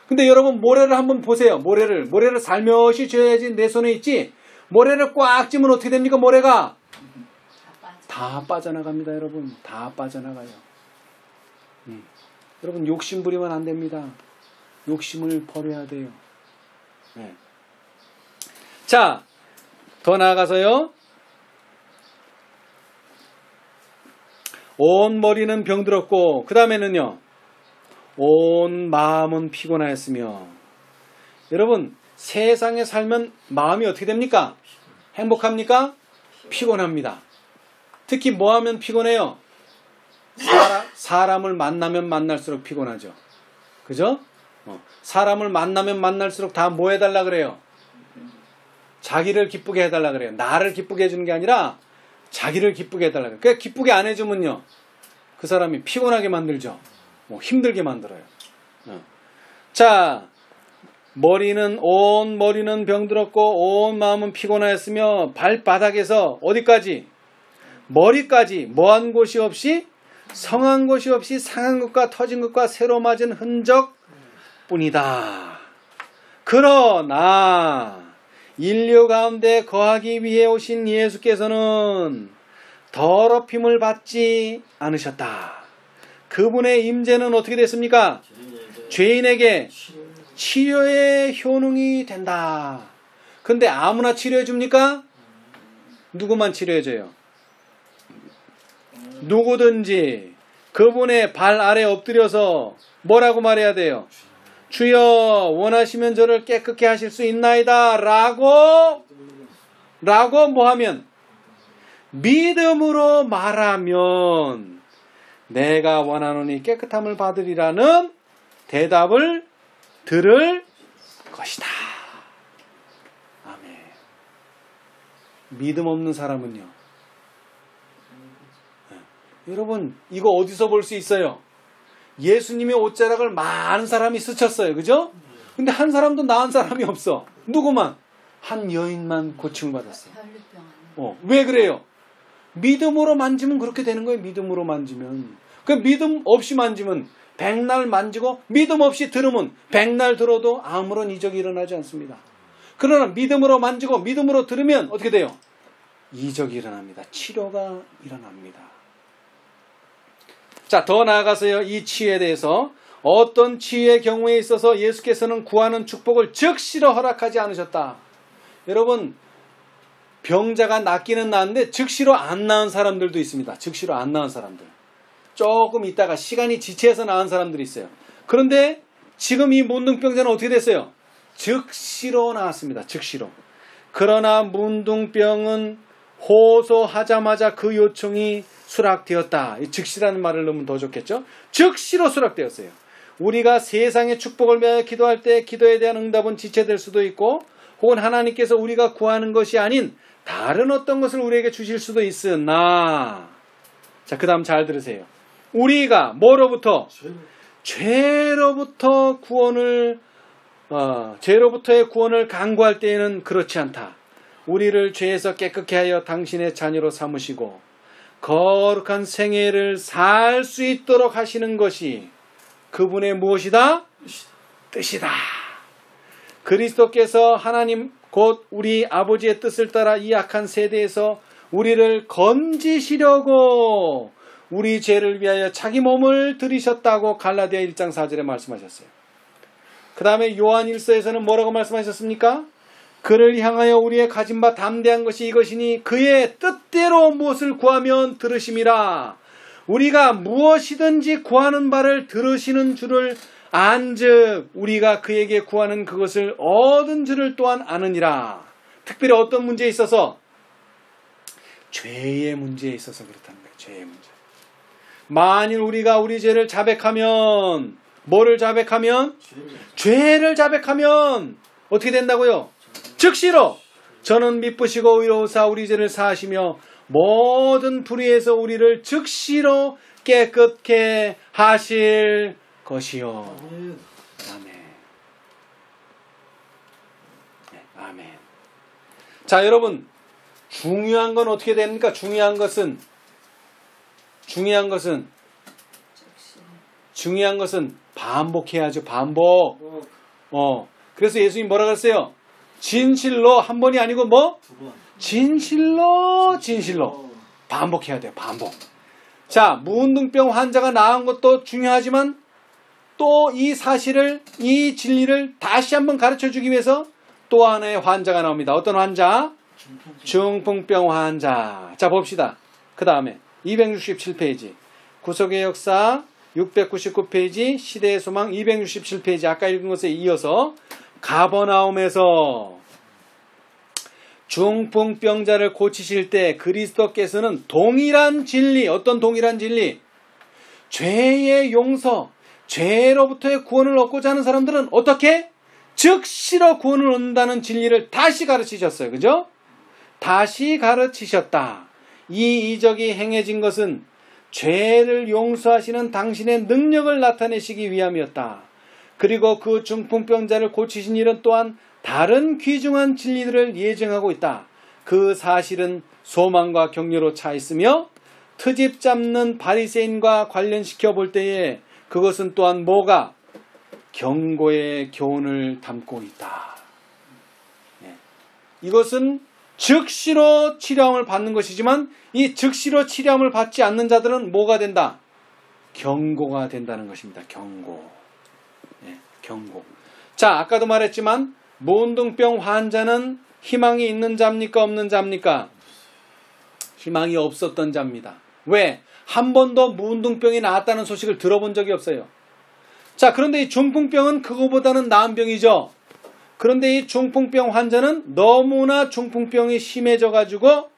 근데 여러분, 모래를 한번 보세요. 모래를 살며시 쥐어야지 내 손에 있지. 모래를 꽉 쥐면 어떻게 됩니까? 모래가 다 빠져나갑니다. 여러분, 다 빠져나가요. 여러분, 욕심 부리면 안 됩니다. 욕심을 버려야 돼요. 네. 자, 더 나아가서요. 온 머리는 병들었고 그 다음에는요. 온 마음은 피곤하였으며. 여러분, 세상에 살면 마음이 어떻게 됩니까? 행복합니까? 피곤합니다. 특히 뭐 하면 피곤해요? 사람을 만나면 만날수록 피곤하죠. 그죠? 사람을 만나면 만날수록 다 뭐 해달라 그래요? 자기를 기쁘게 해달라 그래요. 나를 기쁘게 해주는 게 아니라 자기를 기쁘게 해달라 그래요. 그러니까 기쁘게 안 해주면요, 그 사람이 피곤하게 만들죠. 힘들게 만들어요. 자, 온 머리는 병들었고 온 마음은 피곤하였으며 발바닥에서 어디까지? 머리까지 뭐한 곳이 없이, 성한 곳이 없이 상한 것과 터진 것과 새로 맞은 흔적 뿐이다. 그러나 인류 가운데 거하기 위해 오신 예수께서는 더럽힘을 받지 않으셨다. 그분의 임재는 어떻게 됐습니까? 죄인에게 치료의 효능이 된다. 근데 아무나 치료해 줍니까? 누구만 치료해줘요? 누구든지 그분의 발 아래 엎드려서 뭐라고 말해야 돼요? 주여 원하시면 저를 깨끗게 하실 수 있나이다 라고 뭐하면? 믿음으로 말하면 내가 원하노니 깨끗함을 받으리라는 대답을 들을 것이다. 아멘. 믿음 없는 사람은요. 여러분 이거 어디서 볼 수 있어요? 예수님의 옷자락을 많은 사람이 스쳤어요. 그죠? 근데 한 사람도 나은 사람이 없어. 누구만? 한 여인만 고침을 받았어요. 왜 그래요? 믿음으로 만지면 그렇게 되는 거예요. 믿음으로 만지면. 그 믿음 없이 만지면 백날 만지고 믿음 없이 들으면 백날 들어도 아무런 이적이 일어나지 않습니다. 그러나 믿음으로 만지고 믿음으로 들으면 어떻게 돼요? 이적이 일어납니다. 치료가 일어납니다. 자, 더 나아가서요. 이 치유에 대해서 어떤 치유의 경우에 있어서 예수께서는 구하는 축복을 즉시로 허락하지 않으셨다. 여러분 병자가 낫기는 나은데 즉시로 안 나은 사람들도 있습니다. 즉시로 안 나은 사람들. 조금 있다가 시간이 지체해서 나은 사람들이 있어요. 그런데 지금 이 문둥병자는 어떻게 됐어요? 즉시로 나았습니다. 즉시로. 그러나 문둥병은 호소하자마자 그 요청이 수락되었다. 즉시라는 말을 넣으면 더 좋겠죠? 즉시로 수락되었어요. 우리가 세상의 축복을 위하여 기도할 때 기도에 대한 응답은 지체될 수도 있고 혹은 하나님께서 우리가 구하는 것이 아닌 다른 어떤 것을 우리에게 주실 수도 있으나 자, 그 다음 잘 들으세요. 우리가 뭐로부터? 죄로부터의 구원을 간구할 때에는 그렇지 않다. 우리를 죄에서 깨끗게 하여 당신의 자녀로 삼으시고 거룩한 생애를 살 수 있도록 하시는 것이 그분의 무엇이다? 뜻이다. 그리스도께서 하나님 곧 우리 아버지의 뜻을 따라 이 악한 세대에서 우리를 건지시려고 우리 죄를 위하여 자기 몸을 들이셨다고 갈라디아 1장 4절에 말씀하셨어요. 그 다음에 요한 1서에서는 뭐라고 말씀하셨습니까? 그를 향하여 우리의 가진 바 담대한 것이 이것이니 그의 뜻대로 무엇을 구하면 들으심이라. 우리가 무엇이든지 구하는 바를 들으시는 줄을 안즉 우리가 그에게 구하는 그것을 얻은 줄을 또한 아느니라. 특별히 어떤 문제에 있어서? 죄의 문제에 있어서 그렇다는 거예요. 죄의 문제. 만일 우리가 우리 죄를 자백하면 뭐를 자백하면? 죄를 자백하면 어떻게 된다고요? 즉시로 저는 미쁘시고 의로우사 우리 죄를 사하시며 모든 불의에서 우리를 즉시로 깨끗게 하실 것이요. 아멘. 네, 아멘. 자, 여러분 중요한 건 어떻게 됩니까? 중요한 것은 반복해야죠. 반복. 그래서 예수님 뭐라 그랬어요? 진실로 한 번이 아니고 뭐? 진실로 반복해야 돼요. 반복. 자, 무운동병 환자가 나은 것도 중요하지만 또 이 사실을, 이 진리를 다시 한번 가르쳐 주기 위해서 또 하나의 환자가 나옵니다. 어떤 환자? 중풍병 환자. 자, 봅시다. 그 다음에 267페이지 구속의 역사 699페이지 시대의 소망 267페이지 아까 읽은 것에 이어서 가버나움에서 중풍병자를 고치실 때 그리스도께서는 동일한 진리, 어떤 동일한 진리? 죄의 용서, 죄로부터의 구원을 얻고자 하는 사람들은 어떻게? 즉시로 구원을 얻는다는 진리를 다시 가르치셨어요. 그죠? 다시 가르치셨다. 이 이적이 행해진 것은 죄를 용서하시는 당신의 능력을 나타내시기 위함이었다. 그리고 그 중풍병자를 고치신 일은 또한 다른 귀중한 진리들을 예정하고 있다. 그 사실은 소망과 격려로 차 있으며 트집 잡는 바리새인과 관련시켜 볼 때에 그것은 또한 뭐가? 경고의 교훈을 담고 있다. 네. 이것은 즉시로 치료함을 받는 것이지만 이 즉시로 치료함을 받지 않는 자들은 뭐가 된다? 경고가 된다는 것입니다. 경고. 경고. 자, 아까도 말했지만 문둥병 환자는 희망이 있는 자입니까? 없는 자입니까? 희망이 없었던 자입니다. 왜? 한 번도 문둥병이 나았다는 소식을 들어본 적이 없어요. 자, 그런데 이 중풍병은 그거보다는 나은 병이죠. 그런데 이 중풍병 환자는 너무나 중풍병이 심해져가지고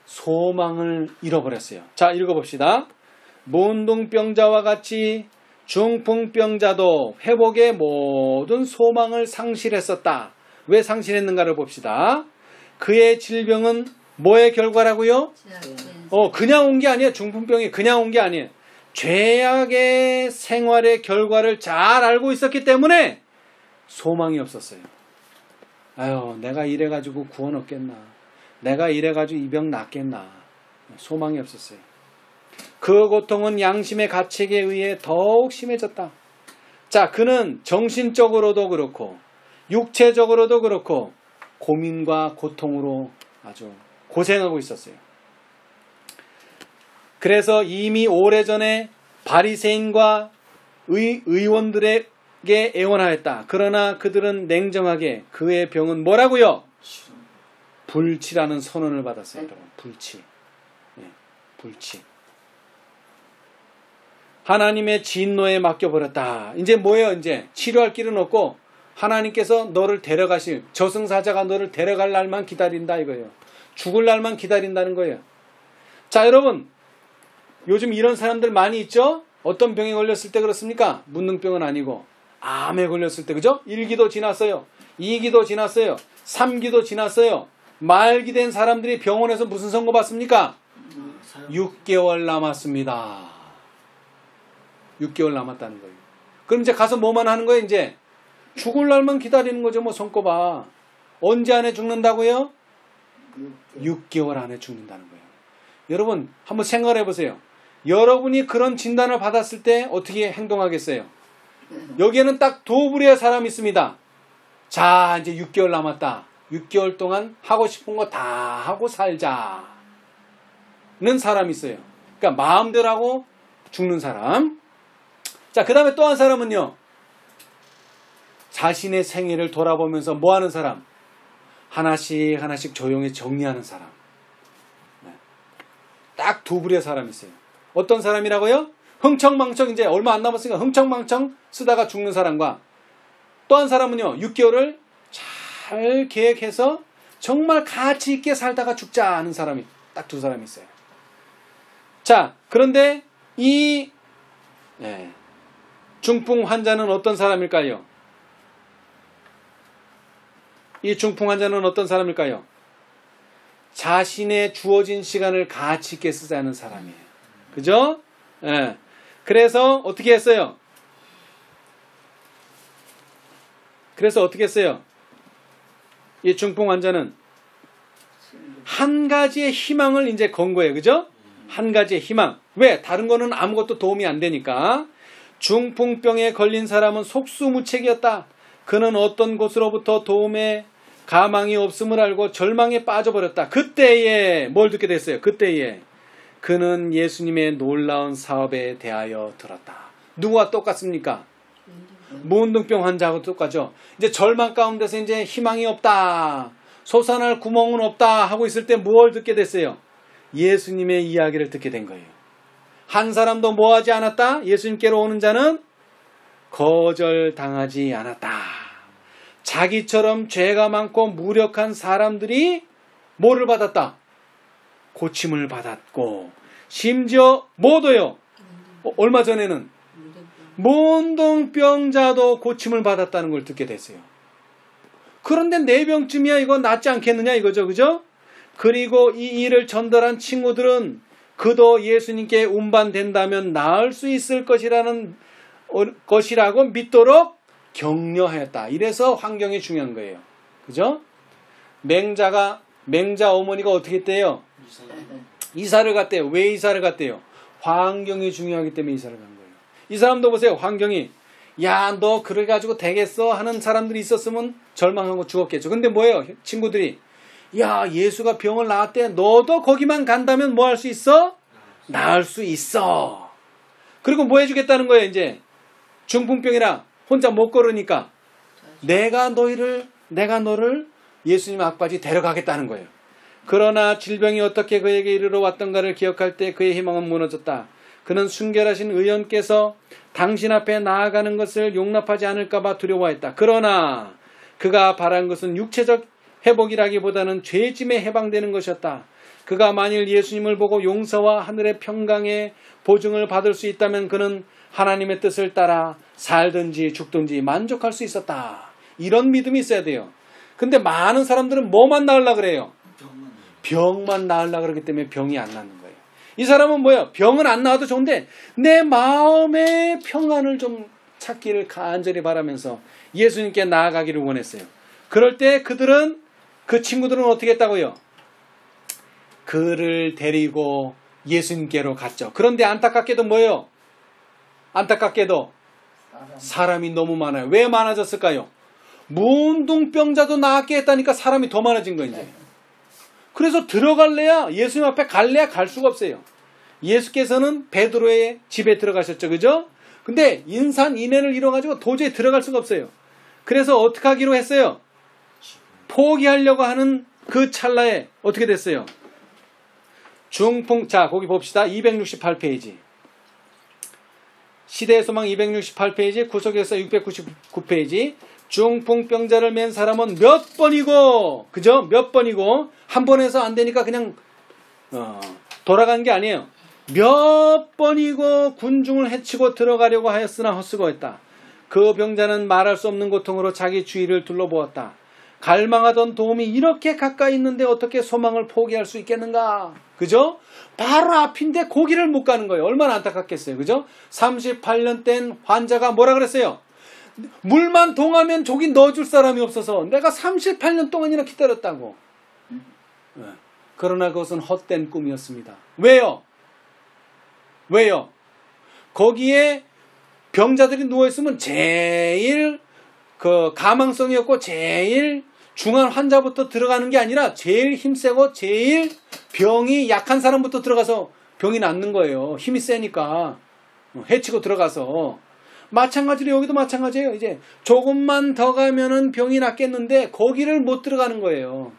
소망을 잃어버렸어요. 자, 읽어봅시다. 문둥병자와 같이 중풍병자도 회복의 모든 소망을 상실했었다. 왜 상실했는가를 봅시다. 그의 질병은 뭐의 결과라고요? 그냥 온 게 아니에요. 중풍병이 그냥 온 게 아니에요. 죄악의 생활의 결과를 잘 알고 있었기 때문에 소망이 없었어요. 아유, 내가 이래가지고 구원 얻겠나. 내가 이래가지고 이 병 낫겠나. 소망이 없었어요. 그 고통은 양심의 가책에 의해 더욱 심해졌다. 자, 그는 정신적으로도 그렇고 육체적으로도 그렇고 고민과 고통으로 아주 고생하고 있었어요. 그래서 이미 오래전에 바리새인과 의원들에게 애원하였다. 그러나 그들은 냉정하게 그의 병은 뭐라고요? 불치라는 선언을 받았어요. 여러분. 불치. 불치. 하나님의 진노에 맡겨버렸다. 이제 뭐예요? 이제 치료할 길은 없고 하나님께서 너를 데려가실, 저승사자가 너를 데려갈 날만 기다린다 이거예요. 죽을 날만 기다린다는 거예요. 자, 여러분, 요즘 이런 사람들 많이 있죠? 어떤 병에 걸렸을 때 그렇습니까? 문둥병은 아니고 암에 걸렸을 때, 그죠? 1기도 지났어요. 2기도 지났어요. 3기도 지났어요. 말기 된 사람들이 병원에서 무슨 선고 받습니까? 6개월 남았습니다. 6개월 남았다는 거예요. 그럼 이제 가서 뭐만 하는 거예요? 이제 죽을 날만 기다리는 거죠. 뭐 손꼽아. 언제 안에 죽는다고요? 6개월 안에 죽는다는 거예요. 여러분 한번 생각해 보세요. 여러분이 그런 진단을 받았을 때 어떻게 행동하겠어요? 여기에는 딱 두 부류의 사람이 있습니다. 자, 이제 6개월 남았다. 6개월 동안 하고 싶은 거 다 하고 살자는 사람이 있어요. 그러니까 마음대로 하고 죽는 사람. 자, 그 다음에 또 한 사람은요. 자신의 생애를 돌아보면서 뭐 하는 사람? 하나씩 하나씩 조용히 정리하는 사람. 딱 두 부류의 사람이 있어요. 어떤 사람이라고요? 흥청망청 이제 얼마 안 남았으니까 흥청망청 쓰다가 죽는 사람과 또 한 사람은요. 6개월을 잘 계획해서 정말 가치 있게 살다가 죽자 하는 사람이 딱 두 사람이 있어요. 자, 그런데 이 중풍 환자는 어떤 사람일까요? 이 중풍 환자는 어떤 사람일까요? 자신의 주어진 시간을 가치 있게 쓰자는 사람이에요. 그죠? 예. 그래서 어떻게 했어요? 이 중풍 환자는 한 가지의 희망을 이제 건 거예요. 그죠? 한 가지의 희망. 왜? 다른 거는 아무것도 도움이 안 되니까. 중풍병에 걸린 사람은 속수무책이었다. 그는 어떤 곳으로부터 도움의 가망이 없음을 알고 절망에 빠져버렸다. 그때에 뭘 듣게 됐어요? 그때에 그는 예수님의 놀라운 사업에 대하여 들었다. 누구와 똑같습니까? 문둥병 환자하고 똑같죠. 이제 절망 가운데서 이제 희망이 없다. 솟아날 구멍은 없다 하고 있을 때 뭘 듣게 됐어요? 예수님의 이야기를 듣게 된 거예요. 한 사람도 뭐 하지 않았다? 예수님께로 오는 자는 거절당하지 않았다. 자기처럼 죄가 많고 무력한 사람들이 뭐를 받았다? 고침을 받았고 심지어 뭐도요? 얼마 전에는 문둥병자도 고침을 받았다는 걸 듣게 됐어요. 그런데 내 병쯤이야 이거 낫지 않겠느냐 이거죠. 그죠? 그리고 이 일을 전달한 친구들은 그도 예수님께 운반된다면 나을 수 있을 것이라고 믿도록 격려하였다. 이래서 환경이 중요한 거예요. 그죠? 맹자 어머니가 어떻게 했대요? 이사를 갔대요. 왜 이사를 갔대요? 환경이 중요하기 때문에 이사를 간 거예요. 이 사람도 보세요. 환경이 야, 너 그래가지고 되겠어 하는 사람들이 있었으면 절망하고 죽었겠죠. 근데 뭐예요? 친구들이 야, 예수가 병을 낳았대. 너도 거기만 간다면 뭐 할 수 있어? 나을 수 있어. 그리고 뭐 해주겠다는 거예요? 이제 중풍병이라 혼자 못 걸으니까 내가 너를 예수님 앞까지 데려가겠다는 거예요. 그러나 질병이 어떻게 그에게 이르러 왔던가를 기억할 때 그의 희망은 무너졌다. 그는 순결하신 의원께서 당신 앞에 나아가는 것을 용납하지 않을까 봐 두려워했다. 그러나 그가 바란 것은 육체적 회복이라기보다는 죄짐에 해방되는 것이었다. 그가 만일 예수님을 보고 용서와 하늘의 평강의 보증을 받을 수 있다면 그는 하나님의 뜻을 따라 살든지 죽든지 만족할 수 있었다. 이런 믿음이 있어야 돼요. 근데 많은 사람들은 뭐만 나으려고 그래요? 병만 나으려고 그러기 때문에 병이 안 낫는 거예요. 이 사람은 뭐예요? 병은 안 나와도 좋은데 내 마음의 평안을 좀 찾기를 간절히 바라면서 예수님께 나아가기를 원했어요. 그럴 때 그 친구들은 어떻게 했다고요? 그를 데리고 예수님께로 갔죠. 그런데 안타깝게도 뭐예요? 안타깝게도 사람이 너무 많아요. 왜 많아졌을까요? 문둥병자도 나았게 했다니까 사람이 더 많아진 거예요. 이제. 그래서 들어갈래야 예수님 앞에 갈래야 갈 수가 없어요. 예수께서는 베드로의 집에 들어가셨죠. 그죠? 근데 인산인해를 이뤄가지고 도저히 들어갈 수가 없어요. 그래서 어떻게 하기로 했어요? 포기하려고 하는 그 찰나에 어떻게 됐어요? 자, 거기 봅시다. 268페이지. 시대의 소망 268페이지, 구속에서 699페이지. 중풍병자를 맨 사람은 몇 번이고, 그죠? 몇 번이고, 한 번 해서 안 되니까 그냥, 돌아간 게 아니에요. 몇 번이고 군중을 해치고 들어가려고 하였으나 헛수고했다. 그 병자는 말할 수 없는 고통으로 자기 주위를 둘러보았다. 갈망하던 도움이 이렇게 가까이 있는데 어떻게 소망을 포기할 수 있겠는가? 그죠? 바로 앞인데 거기를 못 가는 거예요. 얼마나 안타깝겠어요. 그죠? 38년 된 환자가 뭐라 그랬어요? 물만 동하면 저기 넣어줄 사람이 없어서 내가 38년 동안이나 기다렸다고. 그러나 그것은 헛된 꿈이었습니다. 왜요? 거기에 병자들이 누워있으면 제일 가망성이 없고 제일 중한 환자부터 들어가는 게 아니라 제일 힘세고 제일 병이 약한 사람부터 들어가서 병이 낫는 거예요. 힘이 세니까 해치고 들어가서. 마찬가지로 여기도 마찬가지예요. 이제 조금만 더 가면은 병이 낫겠는데 거기를 못 들어가는 거예요.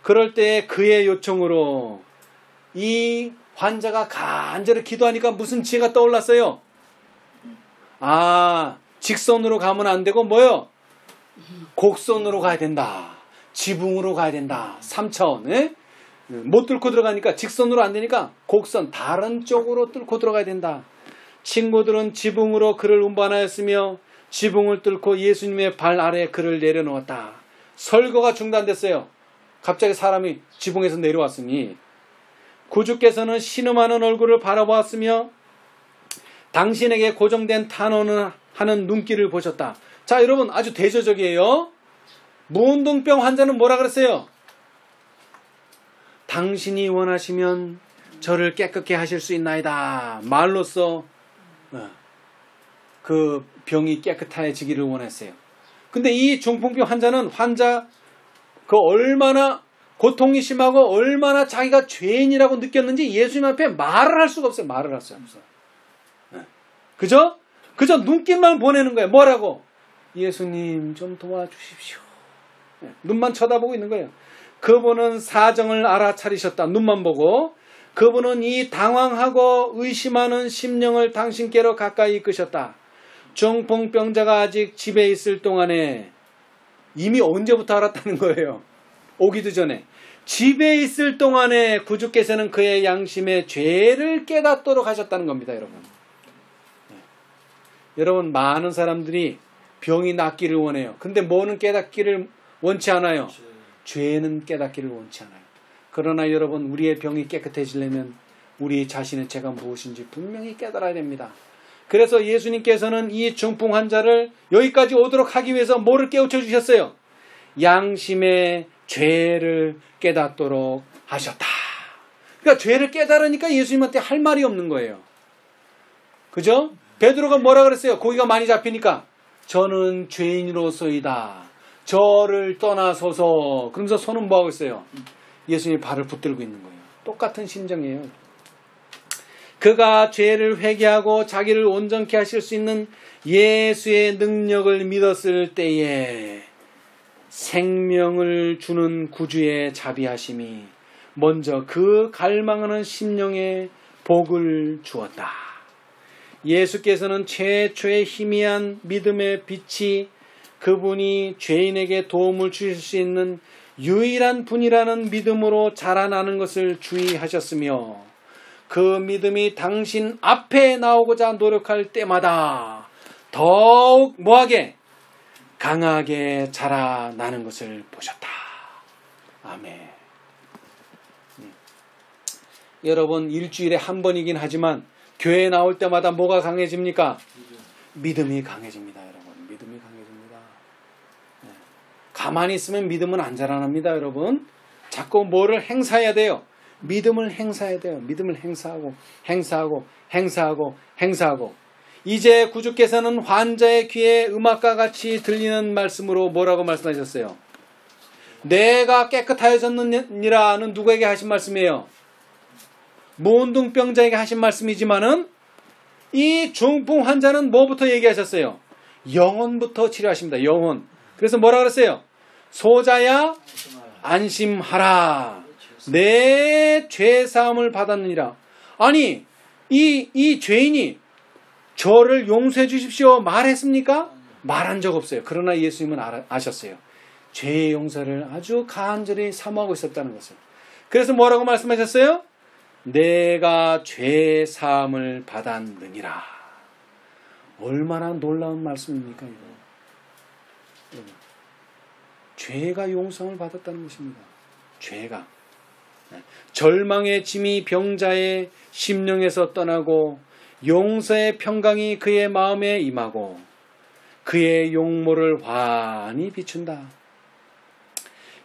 그럴 때 그의 요청으로 이 환자가 간절히 기도하니까 무슨 지혜가 떠올랐어요? 직선으로 가면 안 되고 뭐요? 곡선으로 가야 된다. 지붕으로 가야 된다. 3차원. 못 뚫고 들어가니까 직선으로 안 되니까 곡선 다른 쪽으로 뚫고 들어가야 된다. 친구들은 지붕으로 그를 운반하였으며 지붕을 뚫고 예수님의 발 아래에 그를 내려놓았다. 설거가 중단됐어요. 갑자기 사람이 지붕에서 내려왔으니 구주께서는 신음하는 얼굴을 바라보았으며 당신에게 고정된 탄원을 하는 눈길을 보셨다. 자, 여러분 아주 대조적이에요. 무운동병 환자는 뭐라 그랬어요? 당신이 원하시면 저를 깨끗게 하실 수 있나이다. 말로써 그 병이 깨끗해지기를 원했어요. 근데 이 중풍병 환자는 얼마나 고통이 심하고 얼마나 자기가 죄인이라고 느꼈는지 예수님 앞에 말을 할 수가 없어요. 말을 할 수가 없어요. 그죠? 그저 눈길만 보내는 거예요. 뭐라고? 예수님 좀 도와주십시오. 눈만 쳐다보고 있는 거예요. 그분은 사정을 알아차리셨다. 눈만 보고. 그분은 이 당황하고 의심하는 심령을 당신께로 가까이 이끄셨다. 중풍병자가 아직 집에 있을 동안에 이미 언제부터 알았다는 거예요. 오기도 전에. 집에 있을 동안에 구주께서는 그의 양심의 죄를 깨닫도록 하셨다는 겁니다. 여러분 많은 사람들이 병이 낫기를 원해요. 근데 뭐는 깨닫기를 원치 않아요? 죄는 깨닫기를 원치 않아요. 그러나 여러분 우리의 병이 깨끗해지려면 우리 자신의 죄가 무엇인지 분명히 깨달아야 됩니다. 그래서 예수님께서는 이 중풍 환자를 여기까지 오도록 하기 위해서 뭐를 깨우쳐 주셨어요? 양심의 죄를 깨닫도록 하셨다. 그러니까 죄를 깨달으니까 예수님한테 할 말이 없는 거예요. 그죠? 베드로가 뭐라 그랬어요? 고기가 많이 잡히니까 저는 죄인으로서이다. 저를 떠나소서. 그러면서 손은 뭐하고 있어요? 예수님의 발을 붙들고 있는 거예요. 똑같은 심정이에요. 그가 죄를 회개하고 자기를 온전케 하실 수 있는 예수의 능력을 믿었을 때에 생명을 주는 구주의 자비하심이 먼저 그 갈망하는 심령에 복을 주었다. 예수께서는 최초의 희미한 믿음의 빛이 그분이 죄인에게 도움을 주실 수 있는 유일한 분이라는 믿음으로 자라나는 것을 주의하셨으며 그 믿음이 당신 앞에 나오고자 노력할 때마다 더욱 뭐하게? 강하게 자라나는 것을 보셨다. 아멘. 여러분, 일주일에 한 번이긴 하지만 교회에 나올 때마다 뭐가 강해집니까? 믿음이 강해집니다. 여러분, 믿음이 강해집니다. 가만히 있으면 믿음은 안 자라납니다. 여러분, 자꾸 뭐를 행사해야 돼요? 믿음을 행사해야 돼요. 믿음을 행사하고 이제 구주께서는 환자의 귀에 음악과 같이 들리는 말씀으로 뭐라고 말씀하셨어요? 내가 깨끗하여졌느니라는 누구에게 하신 말씀이에요? 문둥병자에게 하신 말씀이지만은 이 중풍 환자는 뭐부터 얘기하셨어요? 영혼부터 치료하십니다. 영혼. 그래서 뭐라 그랬어요? 소자야 안심하라. 내 죄사함을 받았느니라. 아니 이 죄인이 저를 용서해 주십시오 말했습니까? 말한 적 없어요. 그러나 예수님은 아셨어요. 죄의 용서를 아주 간절히 사모하고 있었다는 것을. 그래서 뭐라고 말씀하셨어요? 내가 죄사함을 받았느니라. 얼마나 놀라운 말씀입니까 이거. 죄가 용서를 받았다는 것입니다. 죄가. 절망의 짐이 병자의 심령에서 떠나고 용서의 평강이 그의 마음에 임하고 그의 용모를 환히 비춘다.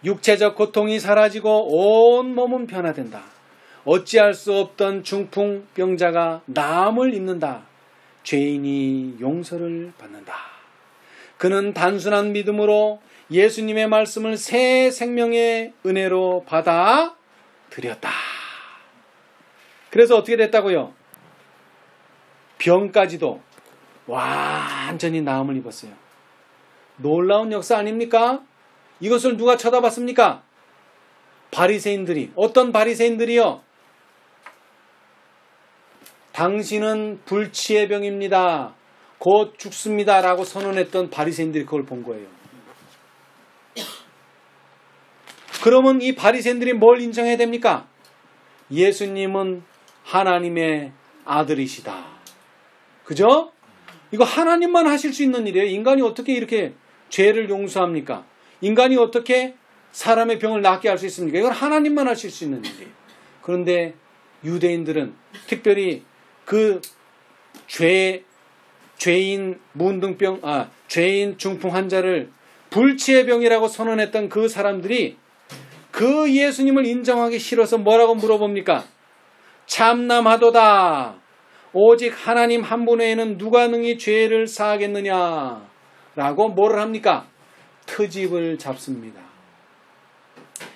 육체적 고통이 사라지고 온 몸은 변화된다. 어찌할 수 없던 중풍병자가 나음을 입는다. 죄인이 용서를 받는다. 그는 단순한 믿음으로 예수님의 말씀을 새 생명의 은혜로 받아들였다. 그래서 어떻게 됐다고요? 병까지도 완전히 나음을 입었어요. 놀라운 역사 아닙니까? 이것을 누가 쳐다봤습니까? 바리새인들이. 어떤 바리새인들이요? 당신은 불치의 병입니다. 곧 죽습니다. 라고 선언했던 바리새인들이 그걸 본 거예요. 그러면 이 바리새인들이 뭘 인정해야 됩니까? 예수님은 하나님의 아들이시다. 그죠? 이거 하나님만 하실 수 있는 일이에요. 인간이 어떻게 이렇게 죄를 용서합니까? 인간이 어떻게 사람의 병을 낫게 할 수 있습니까? 이건 하나님만 하실 수 있는 일이에요. 그런데 유대인들은 특별히 그 죄인 중풍 환자를 불치의 병이라고 선언했던 그 사람들이 그 예수님을 인정하기 싫어서 뭐라고 물어봅니까? 참남하도다. 오직 하나님 한 분 외에는 누가 능히 죄를 사하겠느냐 라고 뭐를 합니까? 트집을 잡습니다.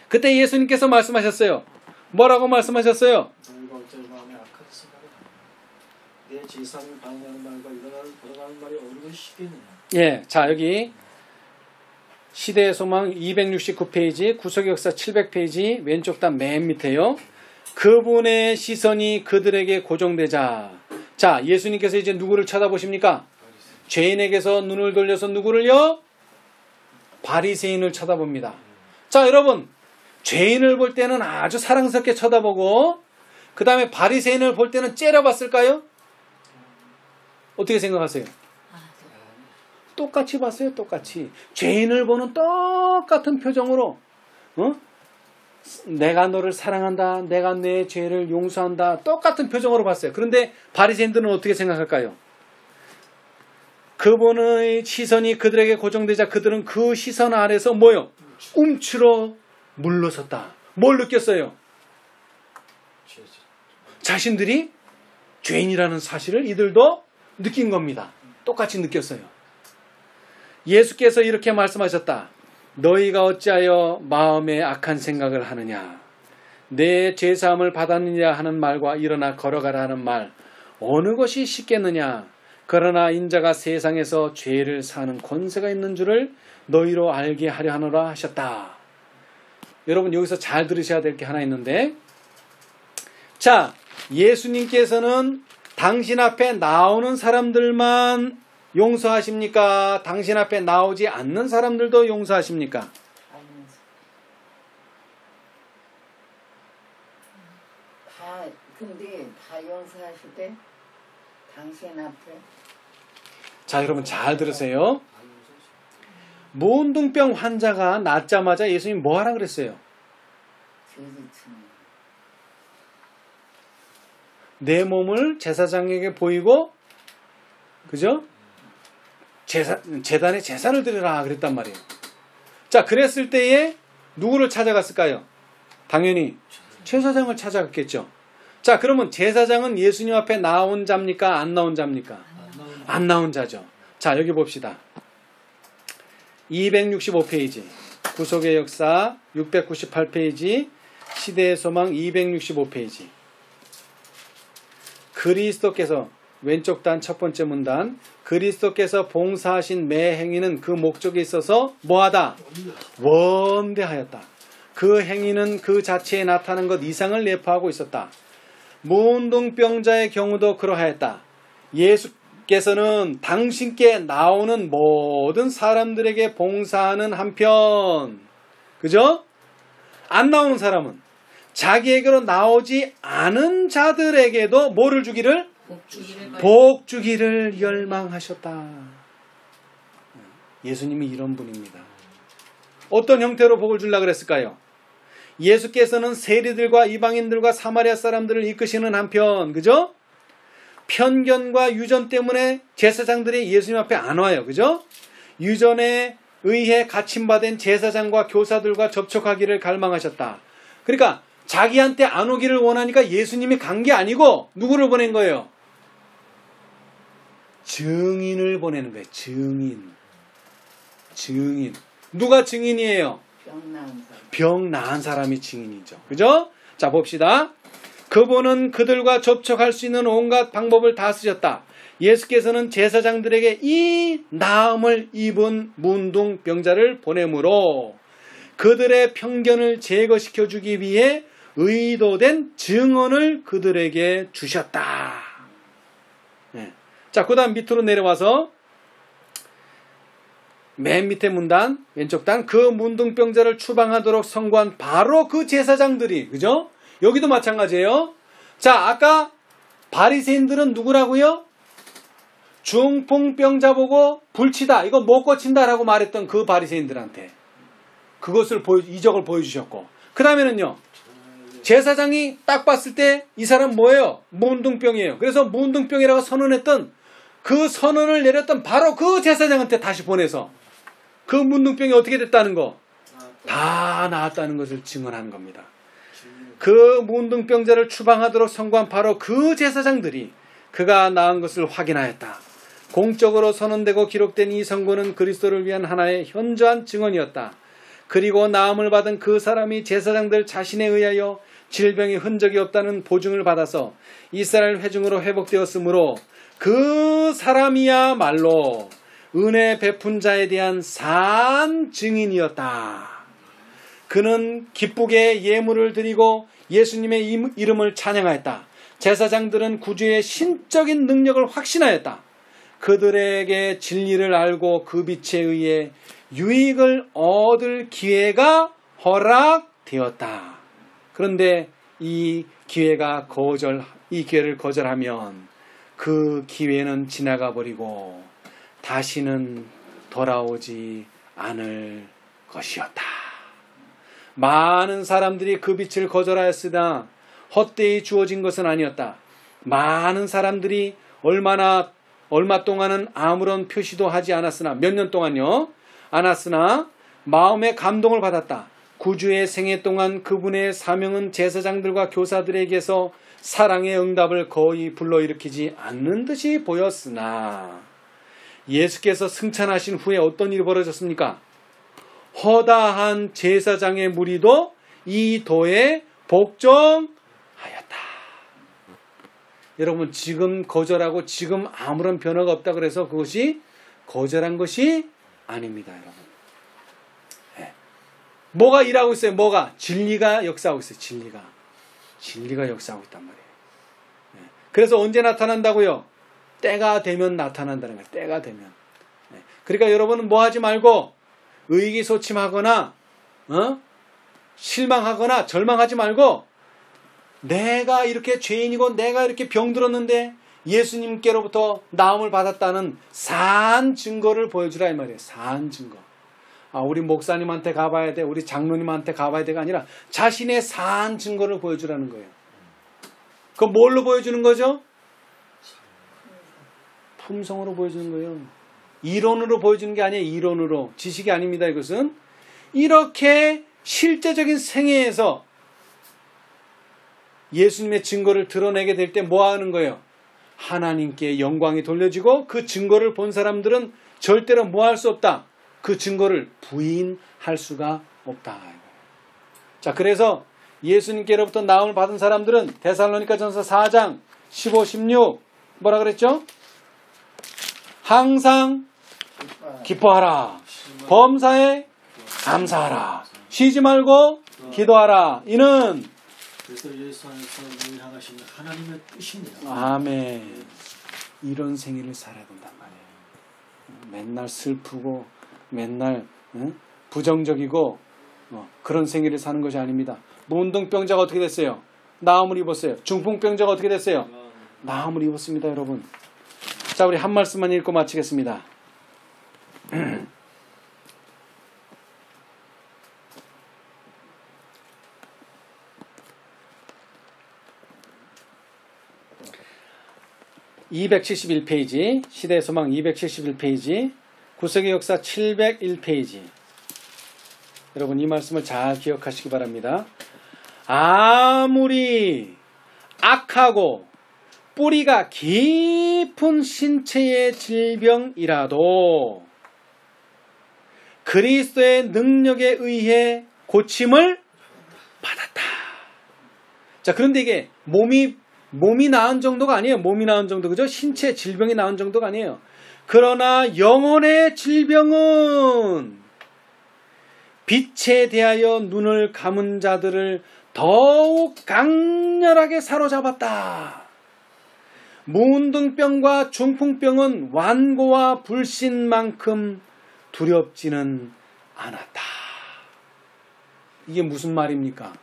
그때 예수님께서 말씀하셨어요. 뭐라고 말씀하셨어요? 너희가 어찌 마음에 악하게 생각하나 내 제사함을 반응하는 말과 일어나는 말이 어느 것이 쉽겠느냐. 예, 자 여기 시대의 소망 269페이지, 구속의 역사 700페이지 왼쪽 단 맨 밑에요. 그분의 시선이 그들에게 고정되자. 자, 예수님께서 이제 누구를 쳐다보십니까? 죄인에게서 눈을 돌려서 누구를요? 바리새인을 쳐다봅니다. 자, 여러분, 죄인을 볼 때는 아주 사랑스럽게 쳐다보고 그 다음에 바리새인을 볼 때는 째려봤을까요? 어떻게 생각하세요? 똑같이 봤어요. 똑같이. 죄인을 보는 똑같은 표정으로 내가 너를 사랑한다. 내가 내 죄를 용서한다. 똑같은 표정으로 봤어요. 그런데 바리새인들은 어떻게 생각할까요? 그분의 시선이 그들에게 고정되자 그들은 그 시선 아래서 뭐요? 움츠러 물러섰다. 뭘 느꼈어요? 자신들이 죄인이라는 사실을 이들도 느낀 겁니다. 똑같이 느꼈어요. 예수께서 이렇게 말씀하셨다. 너희가 어찌하여 마음에 악한 생각을 하느냐. 내 죄사함을 받았느냐 하는 말과 일어나 걸어가라 하는 말 어느 것이 쉽겠느냐. 그러나 인자가 세상에서 죄를 사는 권세가 있는 줄을 너희로 알게 하려 하노라 하셨다. 여러분 여기서 잘 들으셔야 될 게 하나 있는데, 자, 예수님께서는 당신 앞에 나오는 사람들만 용서하십니까? 당신 앞에 나오지 않는 사람들도 용서하십니까? 알면서. 근데 다 용서하실 때 당신 앞에 자, 여러분 잘 들으세요. 문둥병 환자가 낫자마자 예수님 뭐 하라 그랬어요? 죄지치는 내 몸을 제사장에게 보이고, 그죠? 제단에 제사를 드리라 그랬단 말이에요. 자, 그랬을 때에 누구를 찾아갔을까요? 당연히 제사장을 찾아갔겠죠. 자, 그러면 제사장은 예수님 앞에 나온 자입니까? 안 나온 자입니까? 안 나온 자죠. 자, 여기 봅시다. 265페이지 구속의 역사 698페이지 시대의 소망 265페이지 그리스도께서 왼쪽 단 첫 번째 문단 그리스도께서 봉사하신 매 행위는 그 목적에 있어서 뭐하다? 원대하였다. 그 행위는 그 자체에 나타난 것 이상을 내포하고 있었다. 문둥병자의 경우도 그러하였다. 예수께서는 당신께 나오는 모든 사람들에게 봉사하는 한편, 그죠? 안 나오는 사람은 자기에게로 나오지 않은 자들에게도 뭐를 주기를? 복 주기를 열망하셨다. 예수님이 이런 분입니다. 어떤 형태로 복을 주려고 그랬을까요? 예수께서는 세리들과 이방인들과 사마리아 사람들을 이끄시는 한편, 그죠? 편견과 유전 때문에 제사장들이 예수님 앞에 안 와요. 그죠? 유전에 의해 갇힘받은 제사장과 교사들과 접촉하기를 갈망하셨다. 그러니까 자기한테 안 오기를 원하니까 예수님이 간 게 아니고 누구를 보낸 거예요? 증인을 보내는 거예요. 증인. 누가 증인이에요? 병 나은 사람이 증인이죠. 그죠? 자, 봅시다. 그분은 그들과 접촉할 수 있는 온갖 방법을 다 쓰셨다. 예수께서는 제사장들에게 이 나음을 입은 문둥병자를 보내므로 그들의 편견을 제거시켜 주기 위해 의도된 증언을 그들에게 주셨다. 네. 자, 그 다음 밑으로 내려와서 맨 밑에 문단, 왼쪽 단, 그 문둥병자를 추방하도록 선고한 바로 그 제사장들이, 그죠? 여기도 마찬가지예요. 자, 아까 바리새인들은 누구라고요? 중풍병자 보고 불치다, 이거 못 고친다라고 말했던 그 바리새인들한테 그것을 이적을 보여주셨고, 그 다음에는요, 제사장이 딱 봤을 때 이 사람 뭐예요? 문둥병이에요. 그래서 문둥병이라고 선언했던 그 선언을 내렸던 바로 그 제사장한테 다시 보내서 그 문둥병이 어떻게 됐다는 거? 다 나았다는 것을 증언하는 겁니다. 그 문둥병자를 추방하도록 선고한 바로 그 제사장들이 그가 나은 것을 확인하였다. 공적으로 선언되고 기록된 이 선고는 그리스도를 위한 하나의 현저한 증언이었다. 그리고 나음을 받은 그 사람이 제사장들 자신에 의하여 질병의 흔적이 없다는 보증을 받아서 이스라엘 회중으로 회복되었으므로 그 사람이야말로 은혜 베푼 자에 대한 산 증인이었다. 그는 기쁘게 예물을 드리고 예수님의 이름을 찬양하였다. 제사장들은 구주의 신적인 능력을 확신하였다. 그들에게 진리를 알고 그 빛에 의해 유익을 얻을 기회가 허락되었다. 그런데 이 기회를 거절하면 그 기회는 지나가 버리고 다시는 돌아오지 않을 것이었다. 많은 사람들이 그 빛을 거절하였으나 헛되이 주어진 것은 아니었다. 많은 사람들이 얼마 동안은 아무런 표시도 하지 않았으나, 몇 년 동안요, 않았으나 마음의 감동을 받았다. 구주의 생애 동안 그분의 사명은 제사장들과 교사들에게서 사랑의 응답을 거의 불러일으키지 않는 듯이 보였으나 예수께서 승천하신 후에 어떤 일이 벌어졌습니까? 허다한 제사장의 무리도 이 도에 복종하였다. 여러분 지금 거절하고 지금 아무런 변화가 없다 그래서 그것이 거절한 것이 아닙니다. 여러분. 네. 뭐가 일하고 있어요? 뭐가? 진리가 역사하고 있어요. 진리가 역사하고 있단 말이에요. 네. 그래서 언제 나타난다고요? 때가 되면 나타난다는 거예요. 때가 되면. 네. 그러니까 여러분은 뭐 하지 말고 의기소침하거나 실망하거나 절망하지 말고 내가 이렇게 죄인이고 내가 이렇게 병들었는데 예수님께로부터 나음을 받았다는 산 증거를 보여주라 이 말이에요. 산 증거. 우리 목사님한테 가봐야 돼. 우리 장로님한테 가봐야 돼가 아니라 자신의 산 증거를 보여주라는 거예요. 그럼 뭘로 보여주는 거죠? 품성으로 보여주는 거예요. 이론으로 보여주는 게 아니에요. 이론으로. 지식이 아닙니다. 이것은. 이렇게 실제적인 생애에서 예수님의 증거를 드러내게 될 때 뭐 하는 거예요? 하나님께 영광이 돌려지고 그 증거를 본 사람들은 절대로 뭐 할 수 없다. 그 증거를 부인할 수가 없다. 자, 그래서 예수님께로부터 나음을 받은 사람들은 데살로니가전서 4장 15, 16 뭐라 그랬죠? 항상 기뻐하라. 범사에 감사하라. 쉬지 말고 기도하라. 이는 그래서 예수 안에서 우리를 향하신 하나님의 뜻입니다. 아멘. 이런 생애를 살아야 된단 말이에요. 맨날 슬프고 맨날 부정적이고 그런 생애를 사는 것이 아닙니다. 문둥병자가 어떻게 됐어요? 나음을 입었어요. 중풍병자가 어떻게 됐어요? 나음을 입었습니다. 여러분. 자, 우리 한 말씀만 읽고 마치겠습니다. 271페이지, 시대의 소망 271페이지, 구세기 역사 701페이지. 여러분 이 말씀을 잘 기억하시기 바랍니다. 아무리 악하고 뿌리가 깊은 신체의 질병이라도 그리스도의 능력에 의해 고침을 받았다. 자, 그런데 이게 몸이 나은 정도가 아니에요. 몸이 나은 정도, 그죠? 신체 질병이 나은 정도가 아니에요. 그러나 영혼의 질병은 빛에 대하여 눈을 감은 자들을 더욱 강렬하게 사로잡았다. 무운동병과 중풍병은 완고와 불신만큼 두렵지는 않았다. 이게 무슨 말입니까?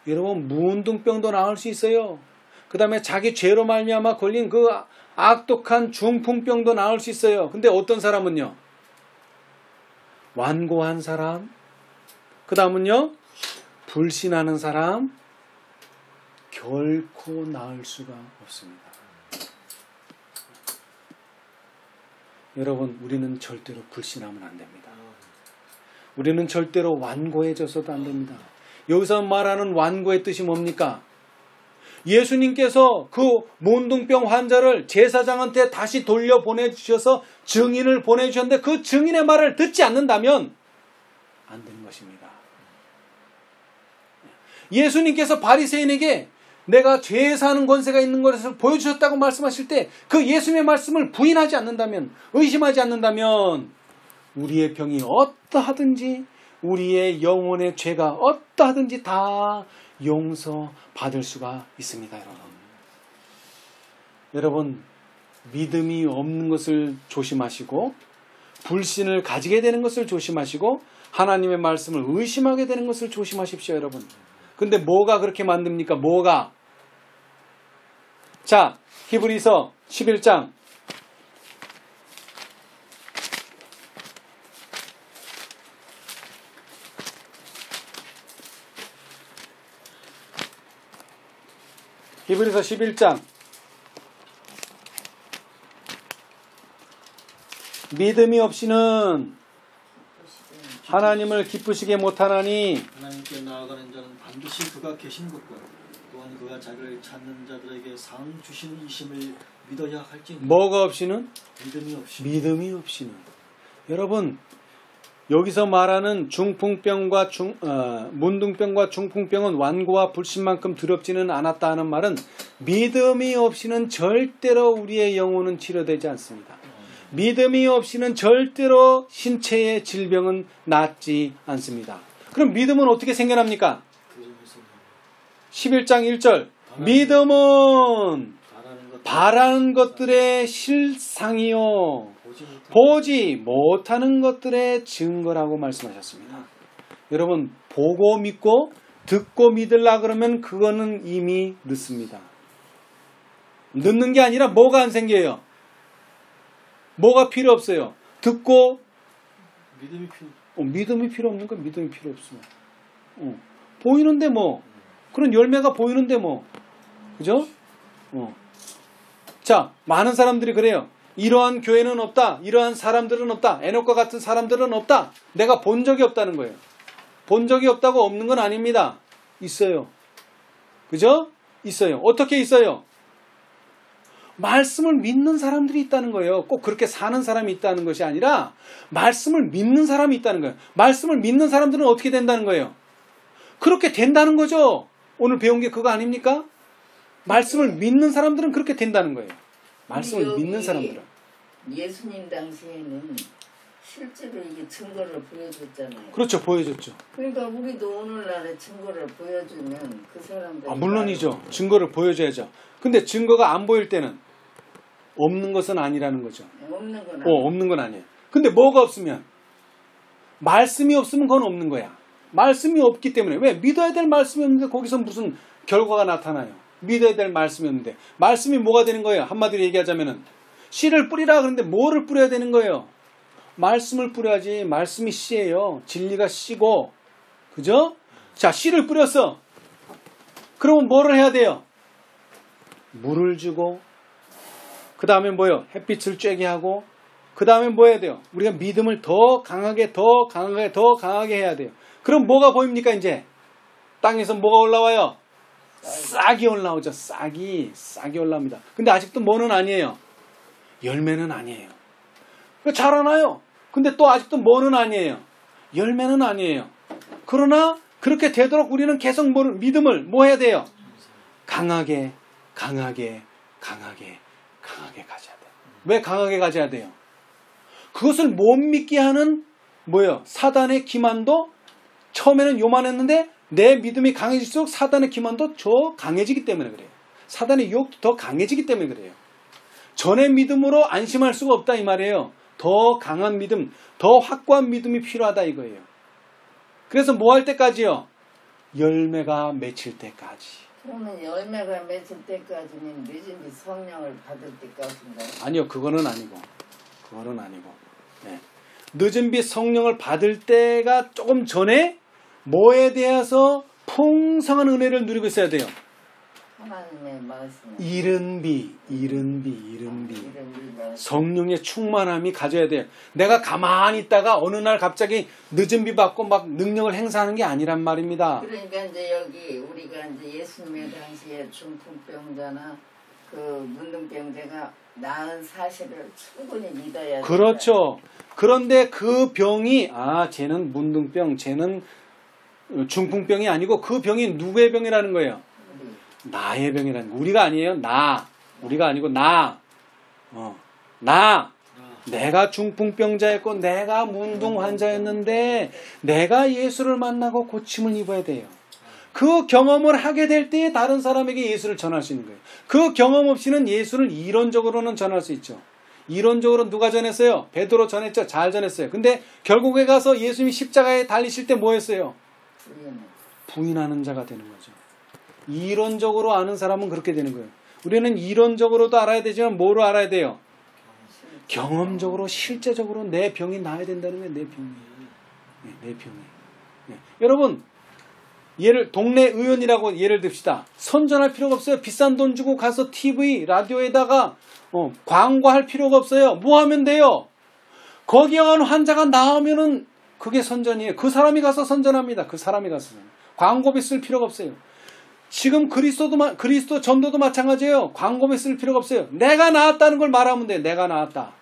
여러분, 무운동병도 나을 수 있어요. 그 다음에 자기 죄로 말미암아 걸린 그 악독한 중풍병도 나을 수 있어요. 근데 어떤 사람은요? 완고한 사람, 그 다음은요? 불신하는 사람, 결코 나을 수가 없습니다. 여러분, 우리는 절대로 불신하면 안 됩니다. 우리는 절대로 완고해져서도 안 됩니다. 여기서 말하는 완고의 뜻이 뭡니까? 예수님께서 그 문둥병 환자를 제사장한테 다시 돌려보내주셔서 증인을 보내주셨는데 그 증인의 말을 듣지 않는다면 안 되는 것입니다. 예수님께서 바리새인에게 내가 죄 사는 권세가 있는 것을 보여주셨다고 말씀하실 때 그 예수님의 말씀을 부인하지 않는다면, 의심하지 않는다면 우리의 병이 어떠하든지 우리의 영혼의 죄가 어떠하든지 다 용서받을 수가 있습니다. 여러분, 믿음이 없는 것을 조심하시고 불신을 가지게 되는 것을 조심하시고 하나님의 말씀을 의심하게 되는 것을 조심하십시오. 여러분. 근데 뭐가 그렇게 만듭니까? 뭐가? 자, 히브리서 11장 히브리서 11장 믿음이 없이는 하나님을 기쁘시게 못하나니 하나님께 나아가는 자는 반드시 그가 계신 것과 또한 그가 자기를 찾는 자들에게 상 주시는 이심을 믿어야 할지니. 뭐가 없이는? 믿음이 없이. 믿음이 없이는. 여러분, 여기서 말하는 중풍병과 문둥병과 중풍병은 완고와 불신만큼 두렵지는 않았다 하는 말은 믿음이 없이는 절대로 우리의 영혼은 치료되지 않습니다. 믿음이 없이는 절대로 신체의 질병은 낫지 않습니다. 그럼 믿음은 어떻게 생겨납니까? 11장 1절 믿음은 바라는 것들의 실상이요 보지 못하는 것들의 증거라고 말씀하셨습니다. 여러분 보고 믿고 듣고 믿으려 그러면 그거는 이미 늦습니다. 늦는 게 아니라 뭐가 안 생겨요? 뭐가 필요 없어요? 듣고 믿음이 필요 없는 건 믿음이 필요 없습니다. 보이는데 뭐 그런 열매가 보이는데 뭐 그죠? 자 많은 사람들이 그래요. 이러한 교회는 없다. 이러한 사람들은 없다. 에녹과 같은 사람들은 없다. 내가 본 적이 없다는 거예요. 본 적이 없다고 없는 건 아닙니다. 있어요. 그죠? 있어요. 어떻게 있어요? 말씀을 믿는 사람들이 있다는 거예요. 꼭 그렇게 사는 사람이 있다는 것이 아니라 말씀을 믿는 사람이 있다는 거예요. 말씀을 믿는 사람들은 어떻게 된다는 거예요? 그렇게 된다는 거죠. 오늘 배운 게 그거 아닙니까? 말씀을 믿는 사람들은 그렇게 된다는 거예요. 말씀을 믿는 사람들은. 예수님 당시에는 실제로 이게 증거를 보여줬잖아요. 그렇죠. 보여줬죠. 그러니까 우리도 오늘날의 증거를 보여주면 그 사람들 물론이죠. 증거를 보여줘야죠. 근데 증거가 안 보일 때는 없는 것은 아니라는 거죠. 없는 건 아니에요. 없는 건 아니에요. 근데 뭐가 없으면 말씀이 없으면 그건 없는 거야. 말씀이 없기 때문에 왜? 믿어야 될 말씀이 없는데 거기서 무슨 결과가 나타나요. 믿어야 될 말씀이 없는데 말씀이 뭐가 되는 거예요? 한마디로 얘기하자면은 씨를 뿌리라 그러는데 뭐를 뿌려야 되는 거예요? 말씀을 뿌려야지. 말씀이 씨예요. 진리가 씨고 그죠? 자 씨를 뿌렸어. 그러면 뭐를 해야 돼요? 물을 주고 그 다음에 뭐예요? 햇빛을 쬐게 하고 그 다음에 뭐 해야 돼요? 우리가 믿음을 더 강하게 해야 돼요. 그럼 뭐가 보입니까 이제? 땅에서 뭐가 올라와요? 싹이 올라오죠. 싹이 올라옵니다. 근데 아직도 뭐는 아니에요? 열매는 아니에요. 자라나요. 근데 또 아직도 뭐는 아니에요? 열매는 아니에요. 그러나 그렇게 되도록 우리는 계속 믿음을 뭐 해야 돼요? 강하게 가져야 돼요. 왜 강하게 가져야 돼요? 그것을 못 믿게 하는 뭐예요? 사단의 기만도 처음에는 요만했는데 내 믿음이 강해질수록 사단의 기만도 더 강해지기 때문에 그래요. 사단의 유혹도 더 강해지기 때문에 그래요. 전의 믿음으로 안심할 수가 없다 이 말이에요. 더 강한 믿음, 더 확고한 믿음이 필요하다 이거예요. 그래서 뭐 할 때까지요? 열매가 맺힐 때까지. 그러면 열매가 맺힐 때까지는 늦은 비 성령을 받을 때까지인가요? 아니요, 그거는 아니고. 네. 늦은 비 성령을 받을 때가 조금 전에 뭐에 대해서 풍성한 은혜를 누리고 있어야 돼요. 하나님의 말씀. 이른 비. 성령의 충만함이 가져야 돼요. 내가 가만히 있다가 어느 날 갑자기 늦은 비 받고 막 능력을 행사하는 게 아니란 말입니다. 그러니까 이제 여기 우리가 이제 예수님의 당시에 중풍병자나 그 문둥병자가 나은 사실을 충분히 믿어야 돼요. 그렇죠. 그런데 그 병이 쟤는 문둥병, 쟤는 중풍병이 아니고 그 병이 누구의 병이라는 거예요? 나의 병이라는 거. 우리가 아니에요. 우리가 아니고 내가 중풍병자였고 내가 문둥 환자였는데 내가 예수를 만나고 고침을 입어야 돼요. 그 경험을 하게 될 때 다른 사람에게 예수를 전할 수 있는 거예요. 그 경험 없이는 예수를 이론적으로는 전할 수 있죠. 이론적으로 누가 전했어요? 베드로 전했죠. 잘 전했어요. 근데 결국에 가서 예수님이 십자가에 달리실 때 뭐 했어요? 부인하는 자가 되는 거죠. 이론적으로 아는 사람은 그렇게 되는 거예요. 우리는 이론적으로도 알아야 되지만 뭐로 알아야 돼요? 경험적으로 실제적으로 내 병이 나아야 된다는 거예요. 내 병이. 여러분 동네 의원이라고 예를 듭시다. 선전할 필요가 없어요. 비싼 돈 주고 가서 TV, 라디오에다가 광고할 필요가 없어요. 뭐 하면 돼요? 거기에 간 환자가 나오면은 그게 선전이에요. 그 사람이 가서 선전합니다. 광고비 쓸 필요가 없어요. 지금 그리스도 전도도 마찬가지예요. 광고비 쓸 필요가 없어요. 내가 나았다는 걸 말하면 돼요. 내가 나았다.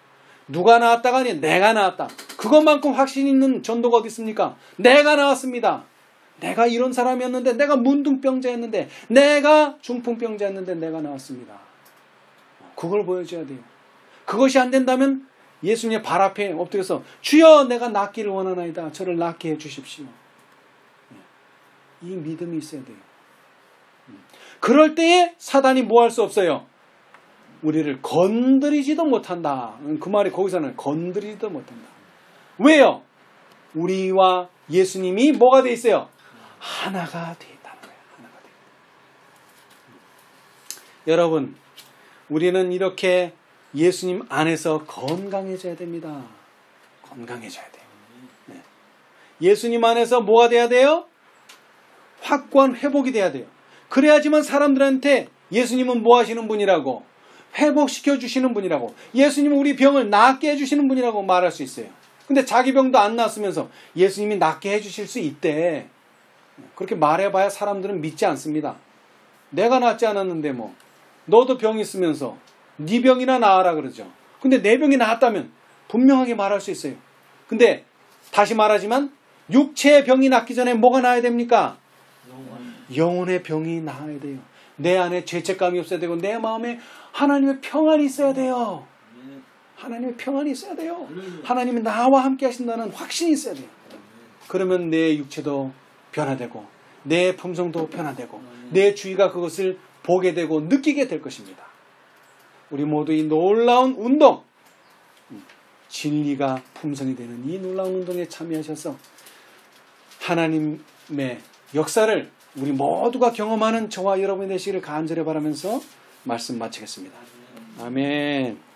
누가 나왔다가 아니에요. 내가 나왔다. 그것만큼 확신 있는 전도가 어디 있습니까? 내가 나왔습니다. 내가 이런 사람이었는데, 내가 문둥병자였는데, 내가 중풍병자였는데 내가 나왔습니다. 그걸 보여줘야 돼요. 그것이 안 된다면 예수님의 발 앞에 엎드려서 주여 내가 낫기를 원하나이다. 저를 낫게 해주십시오. 이 믿음이 있어야 돼요. 그럴 때에 사단이 뭐 할 수 없어요? 우리를 건드리지도 못한다. 그 말이 거기서는 건드리지도 못한다. 왜요? 우리와 예수님이 뭐가 돼 있어요? 하나가 돼 있다는 거예요. 하나가 돼 있다. 여러분, 우리는 이렇게 예수님 안에서 건강해져야 됩니다. 건강해져야 돼요. 네. 예수님 안에서 뭐가 돼야 돼요? 확고한 회복이 돼야 돼요. 그래야지만 사람들한테 예수님은 뭐 하시는 분이라고, 회복시켜 주시는 분이라고, 예수님은 우리 병을 낫게 해주시는 분이라고 말할 수 있어요. 근데 자기 병도 안 낫으면서 예수님이 낫게 해주실 수 있대. 그렇게 말해봐야 사람들은 믿지 않습니다. 내가 낫지 않았는데 뭐 너도 병 있으면서 네 병이나 나아라 그러죠. 근데 내 병이 나았다면 분명하게 말할 수 있어요. 근데 다시 말하지만 육체의 병이 낫기 전에 뭐가 나아야 됩니까? 영혼의 병이 나아야 돼요. 내 안에 죄책감이 없어야 되고 내 마음에 하나님의 평안이 있어야 돼요. 하나님의 평안이 있어야 돼요. 하나님이 나와 함께 하신다는 확신이 있어야 돼요. 그러면 내 육체도 변화되고 내 품성도 변화되고 내 주위가 그것을 보게 되고 느끼게 될 것입니다. 우리 모두 이 놀라운 운동, 진리가 품성이 되는 이 놀라운 운동에 참여하셔서 하나님의 역사를 우리 모두가 경험하는 저와 여러분이 되시기를 간절히 바라면서 말씀 마치겠습니다. 아멘.